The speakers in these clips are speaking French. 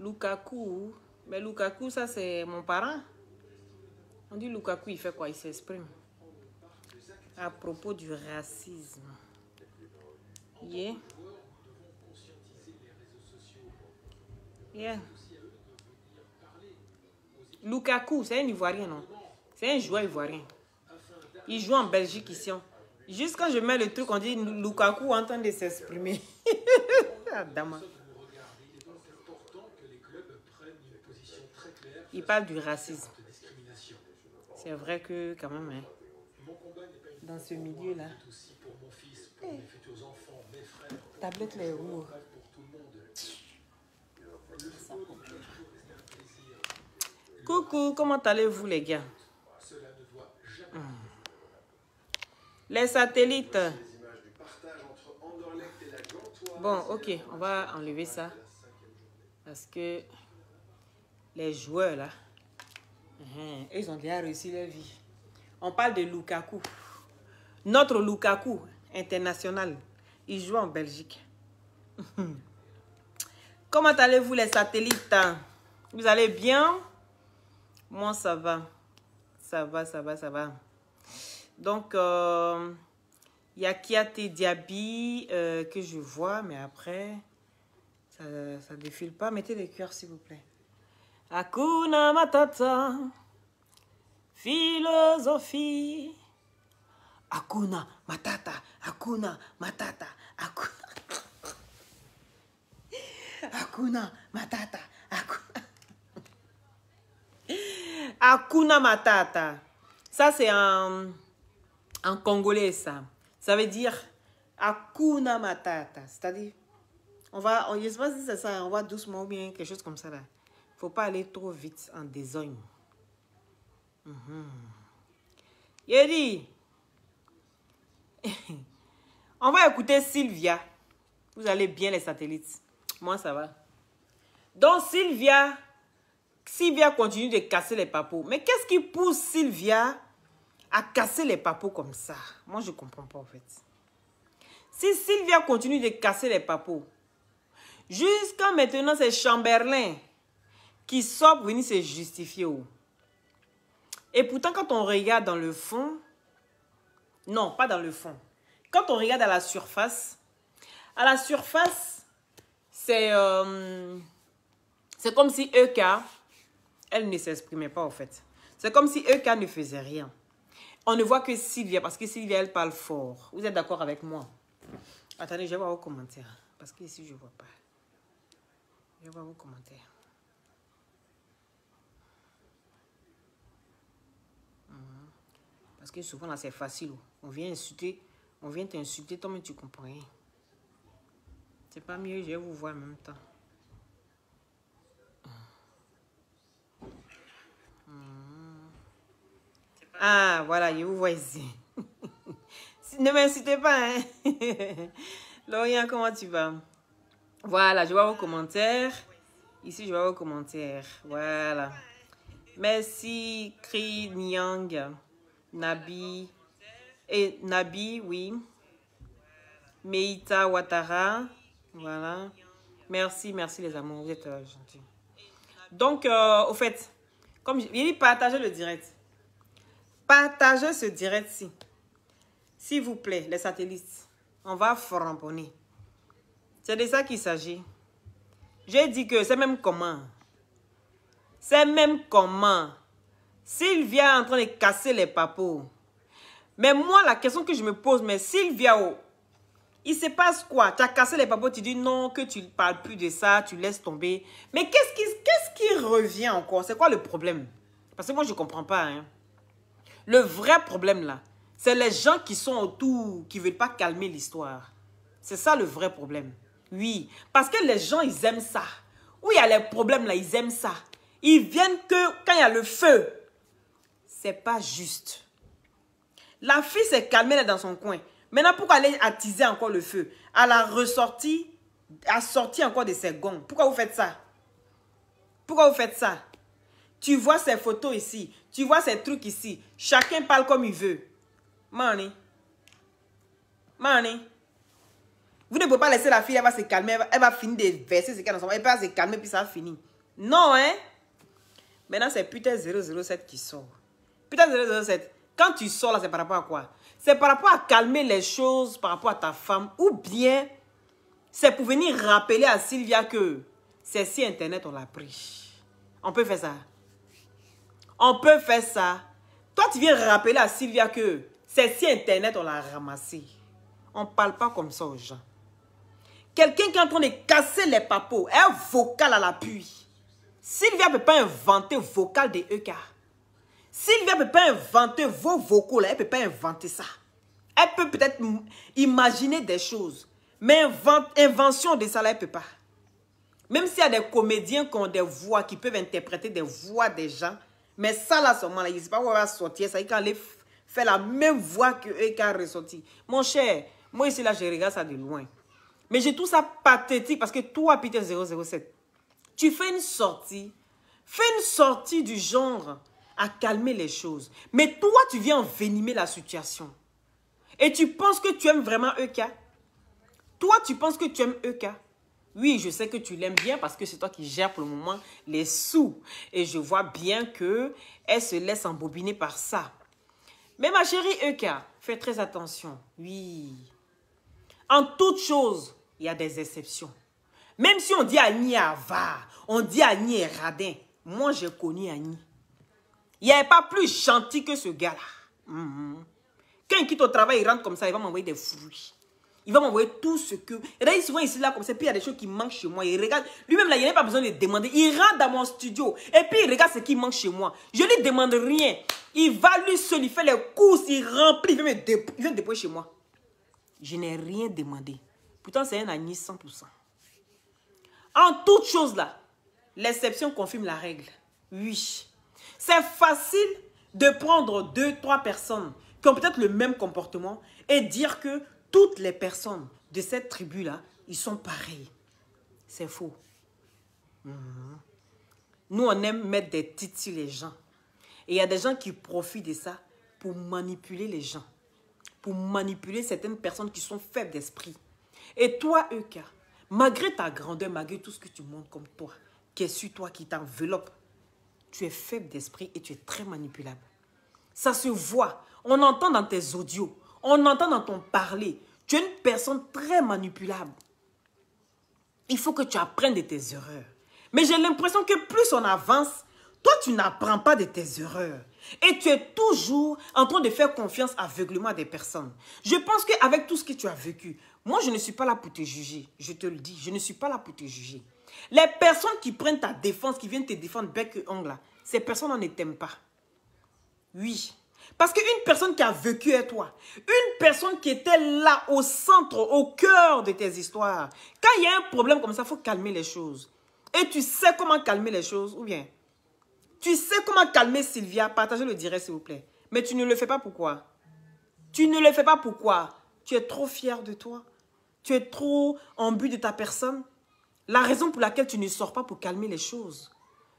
Lukaku. Mais Lukaku, ça c'est mon parent. On dit Lukaku, il fait quoi? Il s'exprime. À propos du racisme. Yeah. Yeah. Lukaku, c'est un Ivoirien, non? C'est un joueur ivoirien. Il joue en Belgique ici. Juste quand je mets le truc, on dit Lukaku en train de s'exprimer. Il parle du racisme. C'est vrai que quand même, hein, dans ce milieu-là, tablette les roues. Coucou, comment allez-vous les gars? Les satellites. Bon, ok, on va enlever ça. Parce que les joueurs là, ils ont déjà réussi leur vie. On parle de Lukaku. Notre Lukaku international. Il joue en Belgique. Comment allez-vous les satellites? Vous allez bien? Moi, ça va. Ça va, ça va, ça va. Donc, il y a Kiate Diaby que je vois, mais après, ça ne défile pas. Mettez les cœurs, s'il vous plaît. Hakuna Matata, philosophie. Hakuna Matata, Hakuna Matata, Hakuna. Hakuna Matata, Hakuna. Hakuna Matata. Ça, c'est en congolais, ça. Ça veut dire Hakuna Matata. C'est-à-dire, je ne sais pas si c'est ça, on va doucement ou bien quelque chose comme ça, là. Il ne faut pas aller trop vite en désogne. Il dit, on va écouter Sylvia. Vous allez bien les satellites. Moi, ça va. Donc, Sylvia continue de casser les papos. Mais qu'est-ce qui pousse Sylvia à casser les papos comme ça? Moi, je ne comprends pas, en fait. Si Sylvia continue de casser les papos, jusqu'à maintenant, c'est Chamberlain qui sort pour venir se justifier. Et pourtant, quand on regarde dans le fond, non, pas dans le fond. Quand on regarde à la surface, c'est comme si EK, elle ne s'exprimait pas, en fait. C'est comme si EK ne faisait rien. On ne voit que Sylvia, parce que Sylvia, elle parle fort. Vous êtes d'accord avec moi? Attendez, je vais voir vos commentaires. Parce que ici, je ne vois pas. Je vais voir vos commentaires. Parce que souvent, là, c'est facile. On vient insulter, on vient t'insulter, toi, mais tu comprends rien. C'est pas mieux, je vais vous voir en même temps. Ah, voilà, je vous vois ici. Ne m'insultez pas, hein. Laurien, comment tu vas? Voilà, je vois vos commentaires. Ici, je vois vos commentaires. Voilà. Merci, Kri Nyang. Nabi. Et Nabi, oui. Meita Ouattara. Voilà. Merci, merci les amours. Vous êtes gentils. Donc, au fait, comme je dis, partagez le direct. Partagez ce direct-ci. S'il vous plaît, les satellites. On va framponner. C'est de ça qu'il s'agit. J'ai dit que c'est même comment. C'est même comment. Sylvia est en train de casser les papos. Mais moi, la question que je me pose, mais Sylvia, il se passe quoi? Tu as cassé les papos, tu dis non, que tu ne parles plus de ça, tu laisses tomber. Mais qu'est-ce qui revient encore? C'est quoi le problème? Parce que moi, je ne comprends pas. Hein. Le vrai problème, là, c'est les gens qui sont autour, qui ne veulent pas calmer l'histoire. C'est ça le vrai problème. Oui, parce que les gens, ils aiment ça. Où il y a les problèmes, là, ils aiment ça. Ils viennent que quand il y a le feu. C'est pas juste. La fille s'est calmée là dans son coin. Maintenant, pourquoi aller attiser encore le feu? Elle a ressorti, a sorti encore de ses gonds. Pourquoi vous faites ça? Pourquoi vous faites ça? Tu vois ces photos ici. Tu vois ces trucs ici. Chacun parle comme il veut. Mani. Vous ne pouvez pas laisser la fille, elle va se calmer. Elle va finir de verser ce qu'elle a dans son... Elle va se calmer puis ça va finir. Non, hein? Maintenant, c'est putain 007 qui sort. Putain 007, quand tu sors là, c'est par rapport à quoi? C'est par rapport à calmer les choses par rapport à ta femme ou bien c'est pour venir rappeler à Sylvia que c'est si Internet, on l'a pris. On peut faire ça. On peut faire ça. Toi, tu viens rappeler à Sylvia que c'est si Internet, on l'a ramassé. On ne parle pas comme ça aux gens. Quelqu'un qui est en train de casser les papos, un vocal à l'appui. Sylvia ne peut pas inventer vocal de EK. Sylvia ne peut pas inventer vos vocaux là. Elle ne peut pas inventer ça. Elle peut peut-être imaginer des choses. Mais invention de ça là, elle ne peut pas. Même s'il y a des comédiens qui ont des voix, qui peuvent interpréter des voix des gens. Mais ça là seulement, là, il ne sait pas où elle va sortir. Ça, il quand elle fait la même voix que eux qui a ressorti. Mon cher, moi ici là, je regarde ça de loin. Mais je trouve ça pathétique parce que toi, Peter 007, tu fais une sortie. Fais une sortie du genre à calmer les choses. Mais toi, tu viens envenimer la situation. Et tu penses que tu aimes vraiment EK? Toi, tu penses que tu aimes EK? Oui, je sais que tu l'aimes bien parce que c'est toi qui gères pour le moment les sous. Et je vois bien qu'elle se laisse embobiner par ça. Mais ma chérie EK, fais très attention. Oui. En toute chose, il y a des exceptions. Même si on dit Agni est avare, on dit Agni est radin. Moi, j'ai connu Agni. Il n'y avait pas plus gentil que ce gars-là. Quand il quitte au travail, il rentre comme ça, il va m'envoyer des fruits. Il va m'envoyer tout ce que... Et là, il souvent ici, là, comme ça, puis il y a des choses qui manquent chez moi. Il regarde, lui-même, là, il n'a pas besoin de demander. Il rentre dans mon studio, et puis il regarde ce qui manque chez moi. Je ne lui demande rien. Il va lui seul, il fait les courses, il remplit, il vient me déposer chez moi. Je n'ai rien demandé. Pourtant, c'est un Agni 100%. En toute chose, là, l'exception confirme la règle. Oui. C'est facile de prendre 2, 3 personnes qui ont peut-être le même comportement et dire que toutes les personnes de cette tribu-là, ils sont pareils. C'est faux. Nous, on aime mettre des titres sur les gens. Et il y a des gens qui profitent de ça pour manipuler les gens. Pour manipuler certaines personnes qui sont faibles d'esprit. Et toi, Euka, malgré ta grandeur, malgré tout ce que tu montres comme toi, qui est sur toi, qui t'enveloppe, tu es faible d'esprit et tu es très manipulable. Ça se voit. On entend dans tes audios. On entend dans ton parler. Tu es une personne très manipulable. Il faut que tu apprennes de tes erreurs. Mais j'ai l'impression que plus on avance, toi, tu n'apprends pas de tes erreurs. Et tu es toujours en train de faire confiance aveuglément à des personnes. Je pense qu'avec tout ce que tu as vécu, moi, je ne suis pas là pour te juger. Je te le dis, je ne suis pas là pour te juger. Les personnes qui prennent ta défense, qui viennent te défendre bec et ongle, ces personnes, on ne t'aime pas. Oui. Parce qu'une personne qui a vécu avec toi, une personne qui était là au centre, au cœur de tes histoires, quand il y a un problème comme ça, il faut calmer les choses. Et tu sais comment calmer les choses, ou bien tu sais comment calmer Sylvia, partagez le direct s'il vous plaît. Mais tu ne le fais pas pourquoi? Tu ne le fais pas pourquoi? Tu es trop fier de toi? Tu es trop en but de ta personne? La raison pour laquelle tu ne sors pas pour calmer les choses.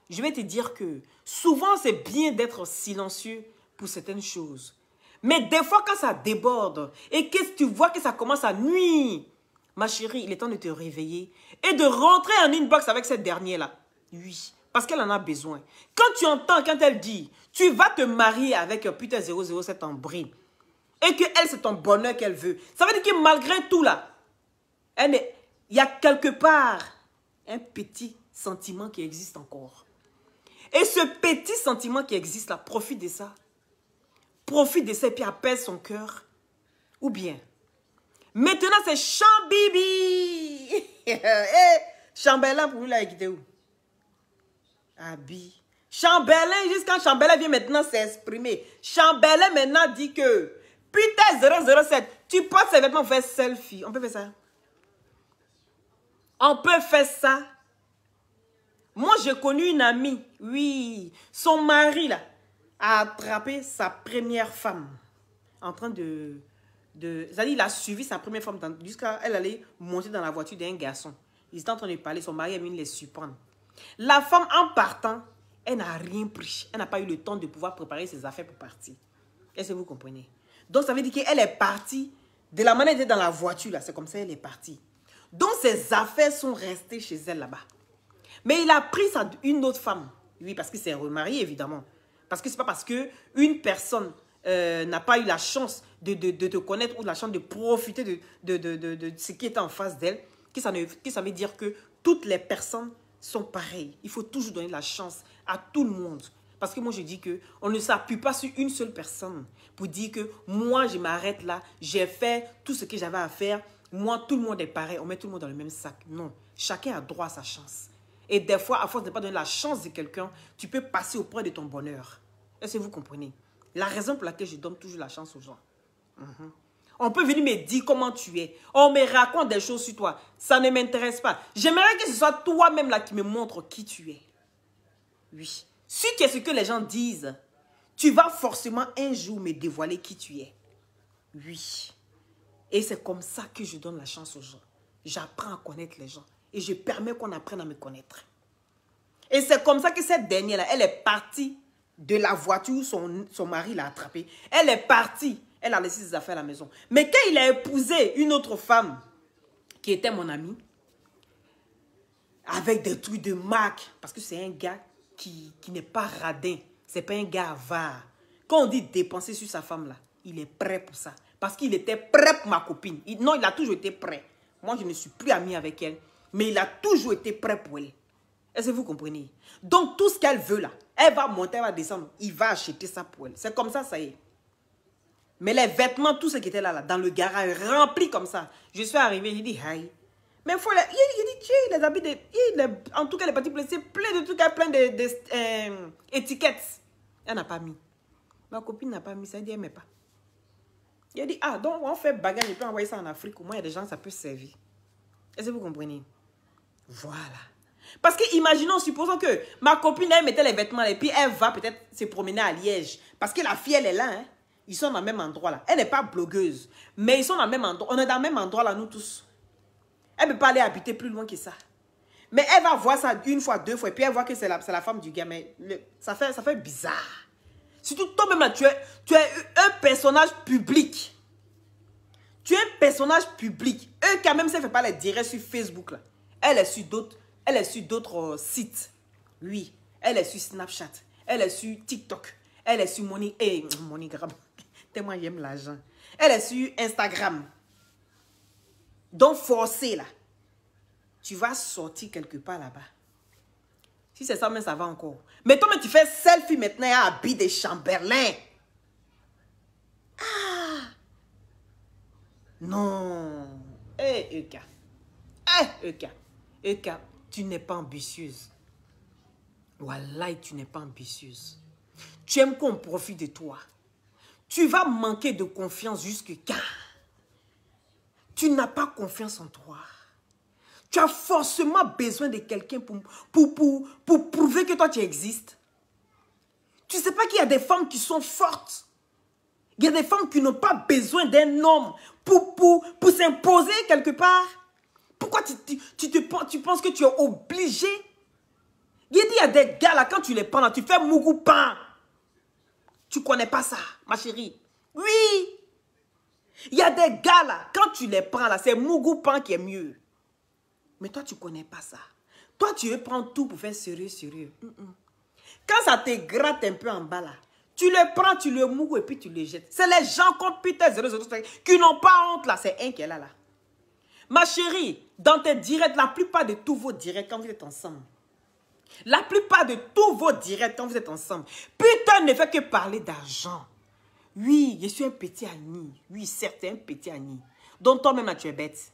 Je vais te dire que souvent c'est bien d'être silencieux pour certaines choses. Mais des fois quand ça déborde et que tu vois que ça commence à nuire, ma chérie, il est temps de te réveiller et de rentrer en inbox avec cette dernière-là. Oui, parce qu'elle en a besoin. Quand tu entends, quand elle dit, tu vas te marier avec un putain 007 en bride et que elle, c'est ton bonheur qu'elle veut, ça veut dire que malgré tout là, il y a quelque part un petit sentiment qui existe encore. Et ce petit sentiment qui existe là, profite de ça. Profite de ça et puis apaise son cœur. Ou bien, maintenant c'est Chambibi. Chambellan pour lui là, il était où? Abi. Chambellan, jusqu'à Chambellan vient maintenant s'exprimer. Chambellan maintenant dit que, putain 007, tu portes ces vêtements pour faire selfie. On peut faire ça? On peut faire ça. Moi, j'ai connu une amie, oui, son mari, là, a attrapé sa première femme. En train c'est-à-dire, il a suivi sa première femme jusqu'à elle allait monter dans la voiture d'un garçon. Ils étaient en train de parler, son mari est venu les surprendre. La femme, en partant, elle n'a rien pris. Elle n'a pas eu le temps de pouvoir préparer ses affaires pour partir. Est-ce que vous comprenez? Donc, ça veut dire qu'elle est partie de la manière d'être dans la voiture, là. C'est comme ça qu'elle est partie. Donc, ses affaires sont restées chez elle là-bas. Mais il a pris ça d'une autre femme. Oui, parce que c'est remarié, évidemment. Parce que c'est pas parce qu'une personne n'a pas eu la chance de te connaître ou la chance de profiter de ce qui est en face d'elle, que ça veut dire que toutes les personnes sont pareilles. Il faut toujours donner la chance à tout le monde. Parce que moi, je dis qu'on ne s'appuie pas sur une seule personne pour dire que moi, je m'arrête là, j'ai fait tout ce que j'avais à faire, moi, tout le monde est pareil, on met tout le monde dans le même sac. Non, chacun a droit à sa chance. Et des fois, à force de ne pas donner la chance de quelqu'un, tu peux passer auprès de ton bonheur. Est-ce que vous comprenez? La raison pour laquelle je donne toujours la chance aux gens. On peut venir me dire comment tu es. On me raconte des choses sur toi. Ça ne m'intéresse pas. J'aimerais que ce soit toi-même là qui me montre qui tu es. Oui. Si tu es ce que les gens disent, tu vas forcément un jour me dévoiler qui tu es. Oui. Et c'est comme ça que je donne la chance aux gens. J'apprends à connaître les gens. Et je permets qu'on apprenne à me connaître. Et c'est comme ça que cette dernière-là, elle est partie de la voiture où son mari l'a attrapée. Elle est partie. Elle a laissé ses affaires à la maison. Mais quand il a épousé une autre femme, qui était mon amie, avec des trucs de marque, parce que c'est un gars qui n'est pas radin. C'est pas un gars avare. Quand on dit dépenser sur sa femme là, il est prêt pour ça. Parce qu'il était prêt pour ma copine. Non, il a toujours été prêt. Moi, je ne suis plus amie avec elle. Mais il a toujours été prêt pour elle. Est-ce que vous comprenez? Donc, tout ce qu'elle veut là, elle va monter, elle va descendre. Il va acheter ça pour elle. C'est comme ça, ça y est. Mais les vêtements, tout ce qui était là, dans le garage, rempli comme ça. Je suis arrivé, j'ai dit, hi. Mais il faut il dit, tiens, les habits, en tout cas, les petits c'est plein de trucs, plein d'étiquettes. Elle n'a pas mis. Ma copine n'a pas mis ça, elle dit, elle ne met pas. Il a dit, ah, donc on fait bagage, je peux envoyer ça en Afrique. Au moins, il y a des gens, ça peut servir. Est-ce que vous comprenez? Voilà. Parce que, imaginons, supposons que ma copine, elle mettait les vêtements et puis elle va peut-être se promener à Liège. Parce que la fille, elle est là, hein. Ils sont dans le même endroit là. Elle n'est pas blogueuse. Mais ils sont dans le même endroit. On est dans le même endroit là, nous tous. Elle ne peut pas aller habiter plus loin que ça. Mais elle va voir ça une fois, deux fois. Et puis elle voit que c'est la femme du gars. Mais ça fait bizarre. Surtout toi-même là, tu es un personnage public. Tu es un personnage public. Eux quand même, ça ne fait pas les directs sur Facebook là. Elle est sur d'autres sites. Oui. Elle est sur Snapchat. Elle est sur TikTok. Elle est sur MoneyGram. Tellement j'aime l'argent. Elle est sur Instagram. Donc, forcé là. Tu vas sortir quelque part là-bas. Si c'est ça, mais ça va encore. Mais toi, tu fais selfie maintenant à habit de Chamberlain. Ah! Non. Eka. Eka, tu n'es pas ambitieuse. Wallahi, tu n'es pas ambitieuse. Tu aimes qu'on profite de toi. Tu vas manquer de confiance jusqu'à quand? Tu n'as pas confiance en toi. Tu as forcément besoin de quelqu'un pour prouver que toi tu existes. Tu ne sais pas qu'il y a des femmes qui sont fortes. Il y a des femmes qui n'ont pas besoin d'un homme pour s'imposer quelque part. Pourquoi tu penses que tu es obligé? Il y a des gars là, quand tu les prends là, tu fais mougoupan. Tu ne connais pas ça, ma chérie. Oui. Il y a des gars là, quand tu les prends là, c'est mougoupan qui est mieux. Mais toi, tu ne connais pas ça. Toi, tu veux prendre tout pour faire sérieux. Quand ça te gratte un peu en bas là, tu le prends, tu le moues et puis tu le jettes. C'est les gens comme Peter 005 qui n'ont pas honte là. C'est un qui est là. Ma chérie, dans tes directs, la plupart de tous vos directs quand vous êtes ensemble, la plupart de tous vos directs quand vous êtes ensemble, Peter ne fait que parler d'argent. Oui, je suis un petit Agni. Oui, certes, un petit Agni. Donc toi-même là, tu es bête.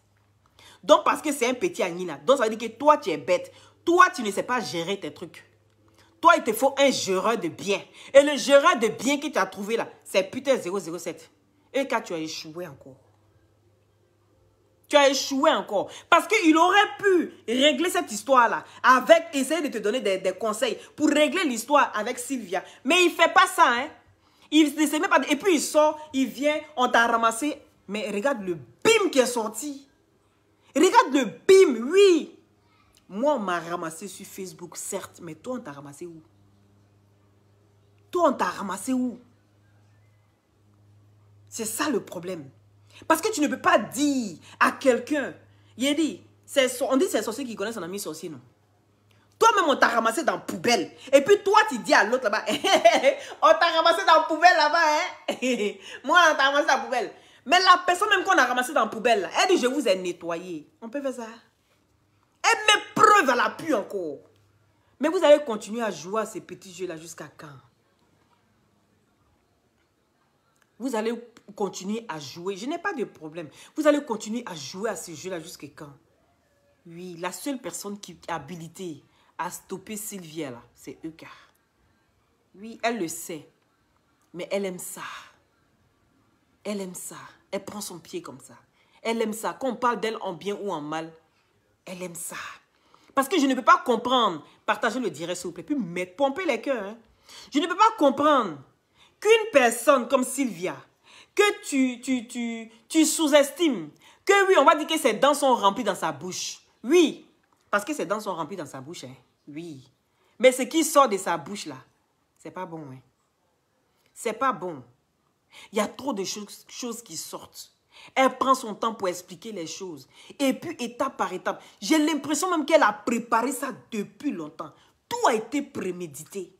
Donc parce que c'est un petit Agni là, donc ça veut dire que toi tu es bête. Toi, tu ne sais pas gérer tes trucs. Toi, il te faut un géreur de biens. Et le géreur de biens que tu as trouvé là, c'est Peter 007. Et quand tu as échoué encore. Tu as échoué encore. Parce qu'il aurait pu régler cette histoire-là avec, essayer de te donner des conseils pour régler l'histoire avec Sylvia. Mais il ne fait pas ça, hein. Il ne sait même pas. Et puis il sort, il vient, on t'a ramassé. Mais regarde le bim qui est sorti. Regarde le bim, oui. Moi, on m'a ramassé sur Facebook, certes. Mais toi, on t'a ramassé où? Toi, on t'a ramassé où? C'est ça le problème. Parce que tu ne peux pas dire à quelqu'un, il dit, on dit que c'est un sorcier qui connaît son ami sorcier, non? Toi-même, on t'a ramassé dans la poubelle. Et puis toi, tu dis à l'autre là-bas, on t'a ramassé dans la poubelle là-bas, hein? Moi, on t'a ramassé dans la poubelle. Mais la personne même qu'on a ramassé dans la poubelle, là, elle dit, je vous ai nettoyé. On peut faire ça? Elle met preuve à l'appui encore. Mais vous allez continuer à jouer à ces petits jeux-là jusqu'à quand? Vous allez continuer à jouer. Je n'ai pas de problème. Vous allez continuer à jouer à ces jeux-là jusqu'à quand? Oui, la seule personne qui est habilitée à stopper Sylvia, là, c'est Euka. Oui, elle le sait. Mais elle aime ça. Elle aime ça. Elle prend son pied comme ça. Elle aime ça. Quand on parle d'elle en bien ou en mal, elle aime ça. Parce que je ne peux pas comprendre. Partagez le direct, s'il vous plaît. Puis pomper les cœurs. Hein. Je ne peux pas comprendre qu'une personne comme Sylvia, que tu sous-estimes, que oui, on va dire que ses dents sont remplies dans sa bouche. Oui, parce que ses dents sont remplies dans sa bouche. Hein. Oui. Mais ce qui sort de sa bouche, là, c'est pas bon. Hein. C'est pas bon. Il y a trop de choses qui sortent. Elle prend son temps pour expliquer les choses. Et puis, étape par étape. J'ai l'impression même qu'elle a préparé ça depuis longtemps. Tout a été prémédité.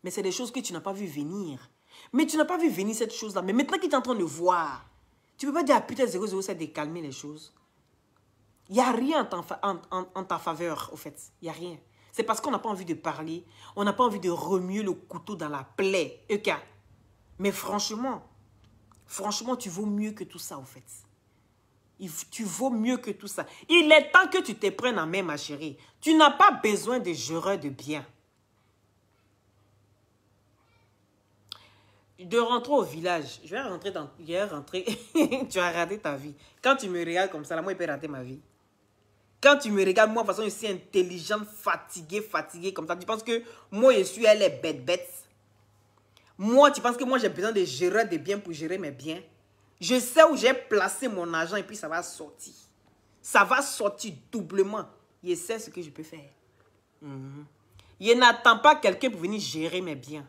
Mais c'est des choses que tu n'as pas vu venir. Mais tu n'as pas vu venir cette chose-là. Mais maintenant qu'il est en train de voir, tu ne peux pas dire à putain 007 de calmer les choses. Il n'y a rien en ta faveur, au fait. Il n'y a rien. C'est parce qu'on n'a pas envie de parler. On n'a pas envie de remuer le couteau dans la plaie. Euka. Mais franchement, tu vaux mieux que tout ça, au fait. Tu vaux mieux que tout ça. Il est temps que tu te prennes en main, ma chérie. Tu n'as pas besoin de jureurs de bien. De rentrer au village. Je vais rentrer dans... Tu as raté ta vie. Quand tu me regardes comme ça, là, moi, il peut rater ma vie. Quand tu me regardes, moi, de toute façon, je suis intelligente, fatiguée comme ça. Tu penses que moi, je suis, elle est bête. Moi, tu penses que moi, j'ai besoin de gérer des biens pour gérer mes biens? Je sais où j'ai placé mon argent et puis ça va sortir. Ça va sortir doublement. Je sais ce que je peux faire. Je n'attends pas quelqu'un pour venir gérer mes biens.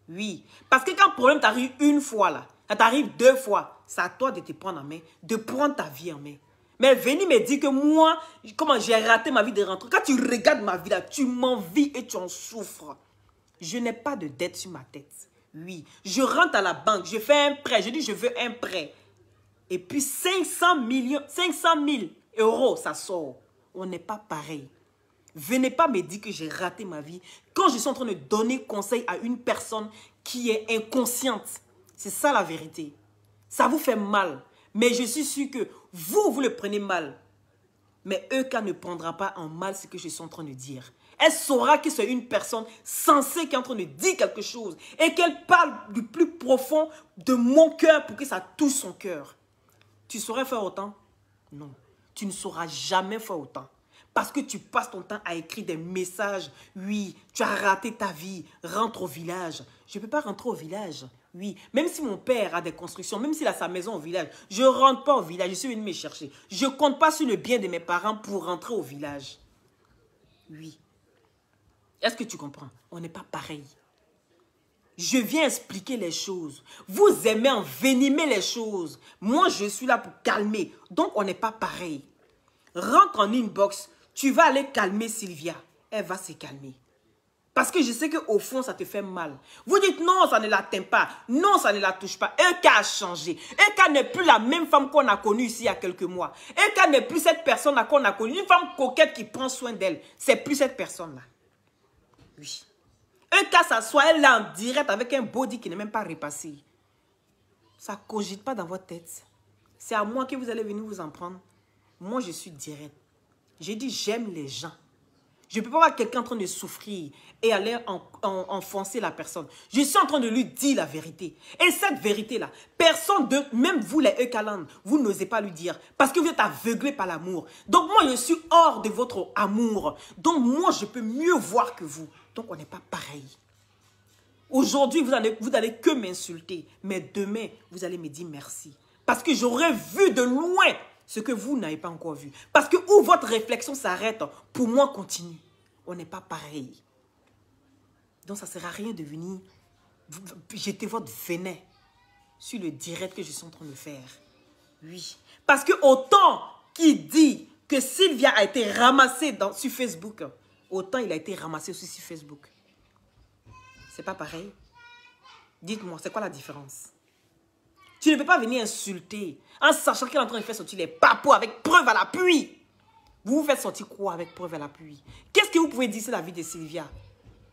Oui. Parce que quand le problème t'arrive une fois, là, ça t'arrive 2 fois, c'est à toi de te prendre en main, de prendre ta vie en main. Mais venir me dire que moi, comment j'ai raté ma vie de rentrer. Quand tu regardes ma vie là, tu m'envies et tu en souffres. Je n'ai pas de dette sur ma tête. Oui. Je rentre à la banque, je fais un prêt. Je dis je veux un prêt. Et puis 500 000 euros, ça sort. On n'est pas pareil. Venez pas me dire que j'ai raté ma vie quand je suis en train de donner conseil à une personne qui est inconsciente. C'est ça la vérité. Ça vous fait mal. Mais je suis sûr que vous le prenez mal. Mais Euka ne prendra pas en mal ce que je suis en train de dire. Elle saura que c'est une personne sensée qui est en train de dire quelque chose. Et qu'elle parle du plus profond de mon cœur pour que ça touche son cœur. Tu saurais faire autant? Non. Tu ne sauras jamais faire autant. Parce que tu passes ton temps à écrire des messages. Oui, tu as raté ta vie. Rentre au village. Je ne peux pas rentrer au village. Oui, même si mon père a des constructions, même s'il a sa maison au village, je ne rentre pas au village. Je suis venu me chercher. Je ne compte pas sur le bien de mes parents pour rentrer au village. Oui. Est-ce que tu comprends? On n'est pas pareil. Je viens expliquer les choses. Vous aimez envenimer les choses. Moi, je suis là pour calmer. Donc, on n'est pas pareil. Rentre en inbox. Tu vas aller calmer Sylvia. Elle va se calmer. Parce que je sais qu'au fond, ça te fait mal. Vous dites non, ça ne l'atteint pas. Non, ça ne la touche pas. Euka a changé. Euka n'est plus la même femme qu'on a connue ici il y a quelques mois. Euka n'est plus cette personne qu'on a connue. Une femme coquette qui prend soin d'elle. C'est plus cette personne-là. Oui. Euka s'assoit, elle est en direct avec un body qui n'est même pas repassé. Ça ne cogite pas dans votre tête. C'est à moi que vous allez venir vous en prendre. Moi, je suis direct. J'ai dit, j'aime les gens. Je ne peux pas voir quelqu'un en train de souffrir et aller enfoncer la personne. Je suis en train de lui dire la vérité. Et cette vérité-là, personne de, même vous les Eukaland, vous n'osez pas lui dire. Parce que vous êtes aveuglés par l'amour. Donc moi, je suis hors de votre amour. Donc moi, je peux mieux voir que vous. Donc on n'est pas pareil. Aujourd'hui, vous allez que m'insulter. Mais demain, vous allez me dire merci. Parce que j'aurais vu de loin ce que vous n'avez pas encore vu. Parce que où votre réflexion s'arrête, pour moi, continue. On n'est pas pareil. Donc, ça ne sert à rien de venir jeter votre venin sur le direct que je suis en train de faire. Oui. Parce que autant qui dit que Sylvia a été ramassée sur Facebook, autant il a été ramassé aussi sur Facebook. C'est pas pareil. Dites-moi, c'est quoi la différence? Tu ne peux pas venir insulter en sachant qu'elle est en train de faire sortir les papous avec preuve à l'appui. Vous vous faites sortir quoi avec preuve à l'appui? Qu'est-ce que vous pouvez dire sur la vie de Sylvia?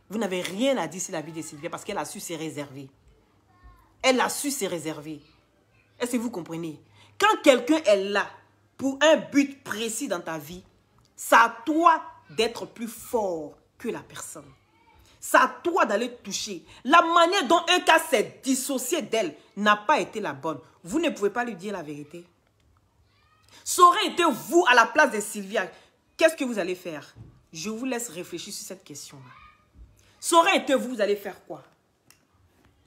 Vous n'avez rien à dire sur la vie de Sylvia parce qu'elle a su se réserver. Elle a su se réserver. Est-ce que vous comprenez? Quand quelqu'un est là pour un but précis dans ta vie, c'est à toi d'être plus fort que la personne. C'est à toi d'aller toucher. La manière dont un cas s'est dissocié d'elle n'a pas été la bonne. Vous ne pouvez pas lui dire la vérité. Ça aurait été vous à la place de Sylvia. Qu'est-ce que vous allez faire? Je vous laisse réfléchir sur cette question-là. Ça aurait été vous, vous allez faire quoi?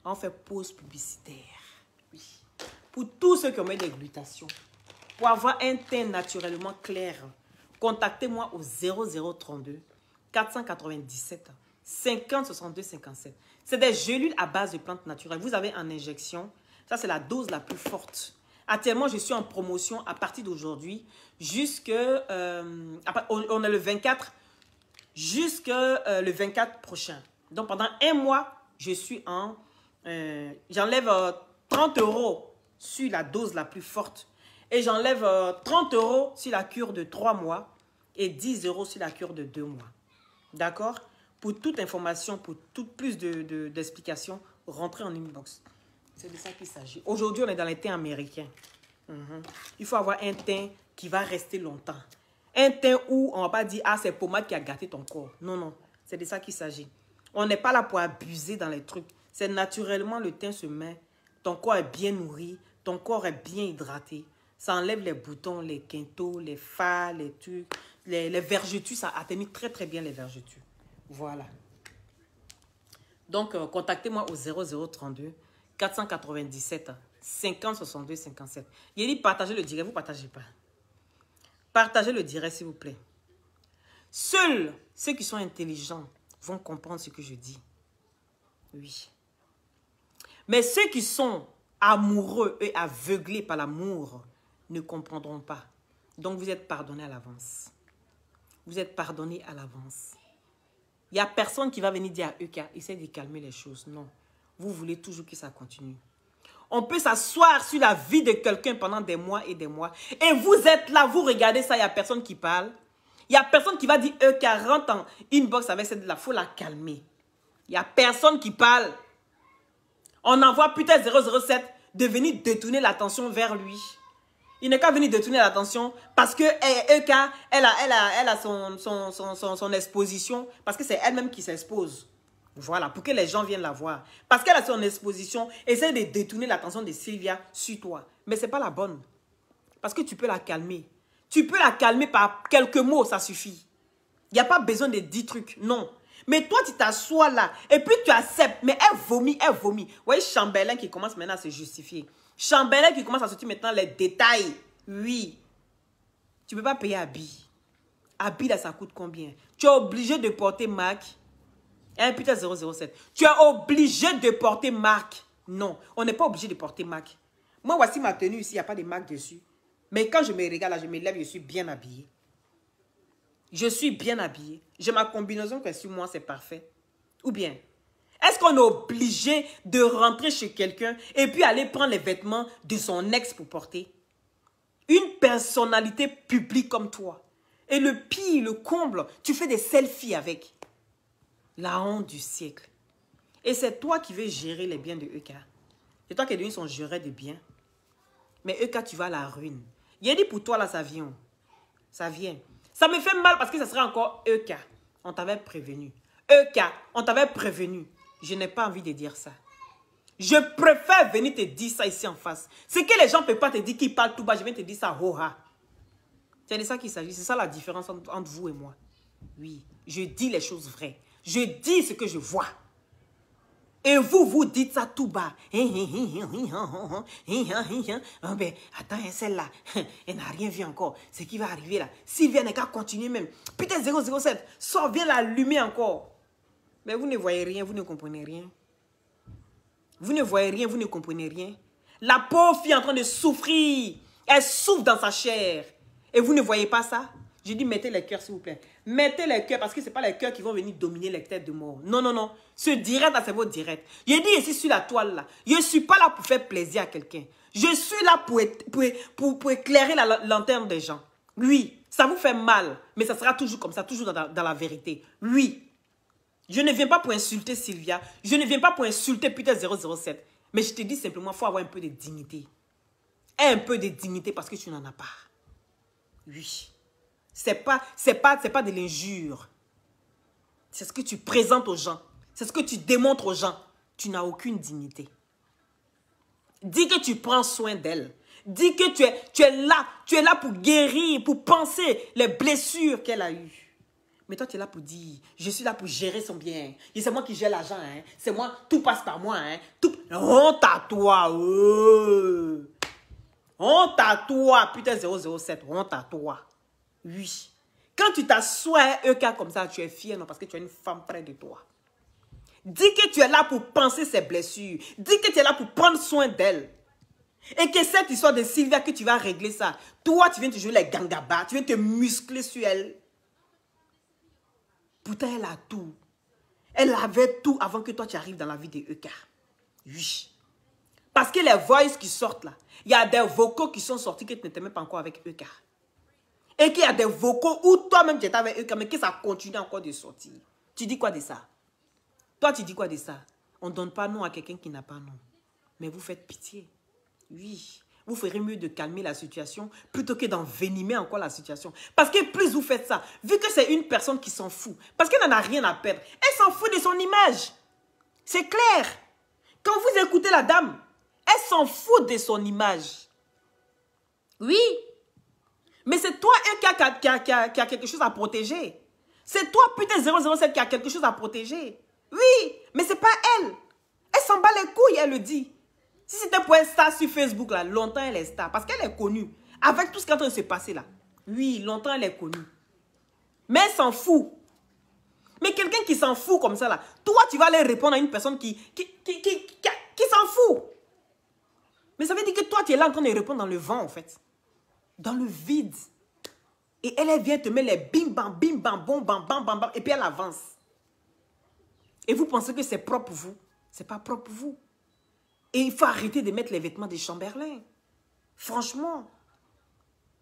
On fait pause publicitaire. Oui. Pour tous ceux qui ont mis des glutations, pour avoir un teint naturellement clair, contactez-moi au 0032 497 50 62 57. C'est des gélules à base de plantes naturelles. Vous avez en injection. Ça, c'est la dose la plus forte. Actuellement, je suis en promotion à partir d'aujourd'hui jusque... on est le 24 jusque le 24 prochain. Donc, pendant un mois, je suis en... j'enlève 30 € sur la dose la plus forte. Et j'enlève 30 € sur la cure de 3 mois et 10 € sur la cure de 2 mois. D'accord? Pour toute information, pour plus d'explications, rentrez en inbox. C'est de ça qu'il s'agit. Aujourd'hui, on est dans les teints américains. Il faut avoir un teint qui va rester longtemps. Un teint où on ne va pas dire « Ah, c'est pommade qui a gâté ton corps ». Non, non. C'est de ça qu'il s'agit. On n'est pas là pour abuser dans les trucs. C'est naturellement le teint se met. Ton corps est bien nourri. Ton corps est bien hydraté. Ça enlève les boutons, les quintaux, les fards, les trucs. Les vergetures, ça atténue très très bien les vergetures. Voilà. Donc, contactez-moi au 0032 497 50 62 57. Il dit partagez le direct, vous ne partagez pas. Partagez le direct, s'il vous plaît. Seuls ceux qui sont intelligents vont comprendre ce que je dis. Oui. Mais ceux qui sont amoureux et aveuglés par l'amour ne comprendront pas. Donc, vous êtes pardonnés à l'avance. Vous êtes pardonnés à l'avance. Il n'y a personne qui va venir dire à Euka, essaie de calmer les choses. Non. Vous voulez toujours que ça continue. On peut s'asseoir sur la vie de quelqu'un pendant des mois et des mois. Et vous êtes là, vous regardez ça, il n'y a personne qui parle. Il n'y a personne qui va dire Euka rentre en inbox avec cette-là. Il faut la calmer. Il n'y a personne qui parle. On envoie putain 007 de venir détourner l'attention vers lui. Il n'est qu'à venir détourner l'attention parce que Euka, elle a son exposition, parce que c'est elle-même qui s'expose. Voilà, pour que les gens viennent la voir. Parce qu'elle a son exposition, essaie de détourner l'attention de Sylvia sur toi. Mais ce n'est pas la bonne. Parce que tu peux la calmer. Tu peux la calmer par quelques mots, ça suffit. Il n'y a pas besoin de 10 trucs, non. Mais toi, tu t'assois là et puis tu acceptes. Mais elle vomit, elle vomit. Vous voyez Chamberlain qui commence maintenant à se justifier. Chamberlain qui commence à sortir maintenant les détails. Oui. Tu ne peux pas payer Abby. Abby, là, ça coûte combien? Tu es obligé de porter marque. Hein, putain 007. Tu es obligé de porter marque. Non, on n'est pas obligé de porter marque. Moi, voici ma tenue ici, il n'y a pas de marque dessus. Mais quand je me regarde là, je me lève, je suis bien habillée. Je suis bien habillée. J'ai ma combinaison que sur moi, c'est parfait. Ou bien, est-ce qu'on est obligé de rentrer chez quelqu'un et puis aller prendre les vêtements de son ex pour porter? Une personnalité publique comme toi. Et le pire, le comble, tu fais des selfies avec. La honte du siècle. Et c'est toi qui veux gérer les biens de Euka. C'est toi qui es devenu son gérant de biens. Mais Euka, tu vas à la ruine. Il a dit pour toi, là, ça vient. Ça vient. Ça me fait mal parce que ça serait encore Euka. On t'avait prévenu. Euka, on t'avait prévenu. Je n'ai pas envie de dire ça. Je préfère venir te dire ça ici en face. Ce que les gens ne peuvent pas te dire qu'ils parlent tout bas, je viens te dire ça ho-ha. C'est de ça qu'il s'agit. C'est ça la différence entre vous et moi. Oui, je dis les choses vraies. Je dis ce que je vois. Et vous, vous dites ça tout bas. Oh, ben, attends, celle-là, elle n'a rien vu encore. Ce qui va arriver là. Sylvia n'est qu'à continuer même. Putain, 007, sors, viens l'allumer encore. Mais vous ne voyez rien, vous ne comprenez rien. Vous ne voyez rien, vous ne comprenez rien. La pauvre fille est en train de souffrir. Elle souffre dans sa chair. Et vous ne voyez pas ça? Je dis mettez les cœurs s'il vous plaît. Mettez les cœurs parce que ce n'est pas les cœurs qui vont venir dominer les têtes de mort. Non, non, non. Ce direct là, c'est votre direct. Je dis ici sur la toile là. Je ne suis pas là pour faire plaisir à quelqu'un. Je suis là pour éclairer la lanterne des gens. Oui, ça vous fait mal. Mais ça sera toujours comme ça, toujours dans la vérité. Oui. Je ne viens pas pour insulter Sylvia. Je ne viens pas pour insulter Peter 007. Mais je te dis simplement, il faut avoir un peu de dignité. Un peu de dignité parce que tu n'en as pas. Oui. C'est pas de l'injure. C'est ce que tu présentes aux gens. C'est ce que tu démontres aux gens. Tu n'as aucune dignité. Dis que tu prends soin d'elle. Dis que tu es là pour guérir, pour penser les blessures qu'elle a eues. Mais toi, tu es là pour dire, je suis là pour gérer son bien. Et c'est moi qui gère l'argent. Hein. C'est moi, tout passe par moi. Hein. Tout... Honte à toi. Honte à toi, putain 007. Honte à toi. Oui. Quand tu t'assois à un EK comme ça, tu es fier, non, parce que tu as une femme près de toi. Dis que tu es là pour penser ses blessures. Dis que tu es là pour prendre soin d'elle. Et que cette histoire de Sylvia, que tu vas régler ça. Toi, tu viens te jouer les gangabas. Tu viens te muscler sur elle. Pourtant, elle a tout. Elle avait tout avant que toi, tu arrives dans la vie de EK. Oui. Parce que les voices qui sortent là, il y a des vocaux qui sont sortis que tu n'étais même pas encore avec EK. Et qu'il y a des vocaux où toi-même tu étais avec EK, mais que ça continue encore de sortir. Tu dis quoi de ça? Toi, tu dis quoi de ça? On ne donne pas nom à quelqu'un qui n'a pas nom. Mais vous faites pitié. Oui. Vous ferez mieux de calmer la situation plutôt que d'envenimer encore la situation. Parce que plus vous faites ça, vu que c'est une personne qui s'en fout, parce qu'elle n'en a rien à perdre, elle s'en fout de son image. C'est clair. Quand vous écoutez la dame, elle s'en fout de son image. Oui. Mais c'est toi, qui a quelque chose à protéger. C'est toi, putain 007, qui a quelque chose à protéger. Oui, mais c'est pas elle. Elle s'en bat les couilles, elle le dit. Si c'était pour être star sur Facebook, là, longtemps elle est star. Parce qu'elle est connue. Avec tout ce qui est en train de se passer là. Oui, longtemps elle est connue. Mais elle s'en fout. Mais quelqu'un qui s'en fout comme ça là, toi tu vas aller répondre à une personne qui s'en fout. Mais ça veut dire que toi tu es là en train de répondre dans le vent en fait. Dans le vide. Et elle vient te mettre les bim bam, bom bam bam bam bam. Et puis elle avance. Et vous pensez que c'est propre pour vous. C'est pas propre pour vous. Et il faut arrêter de mettre les vêtements des Chamberlain. Franchement.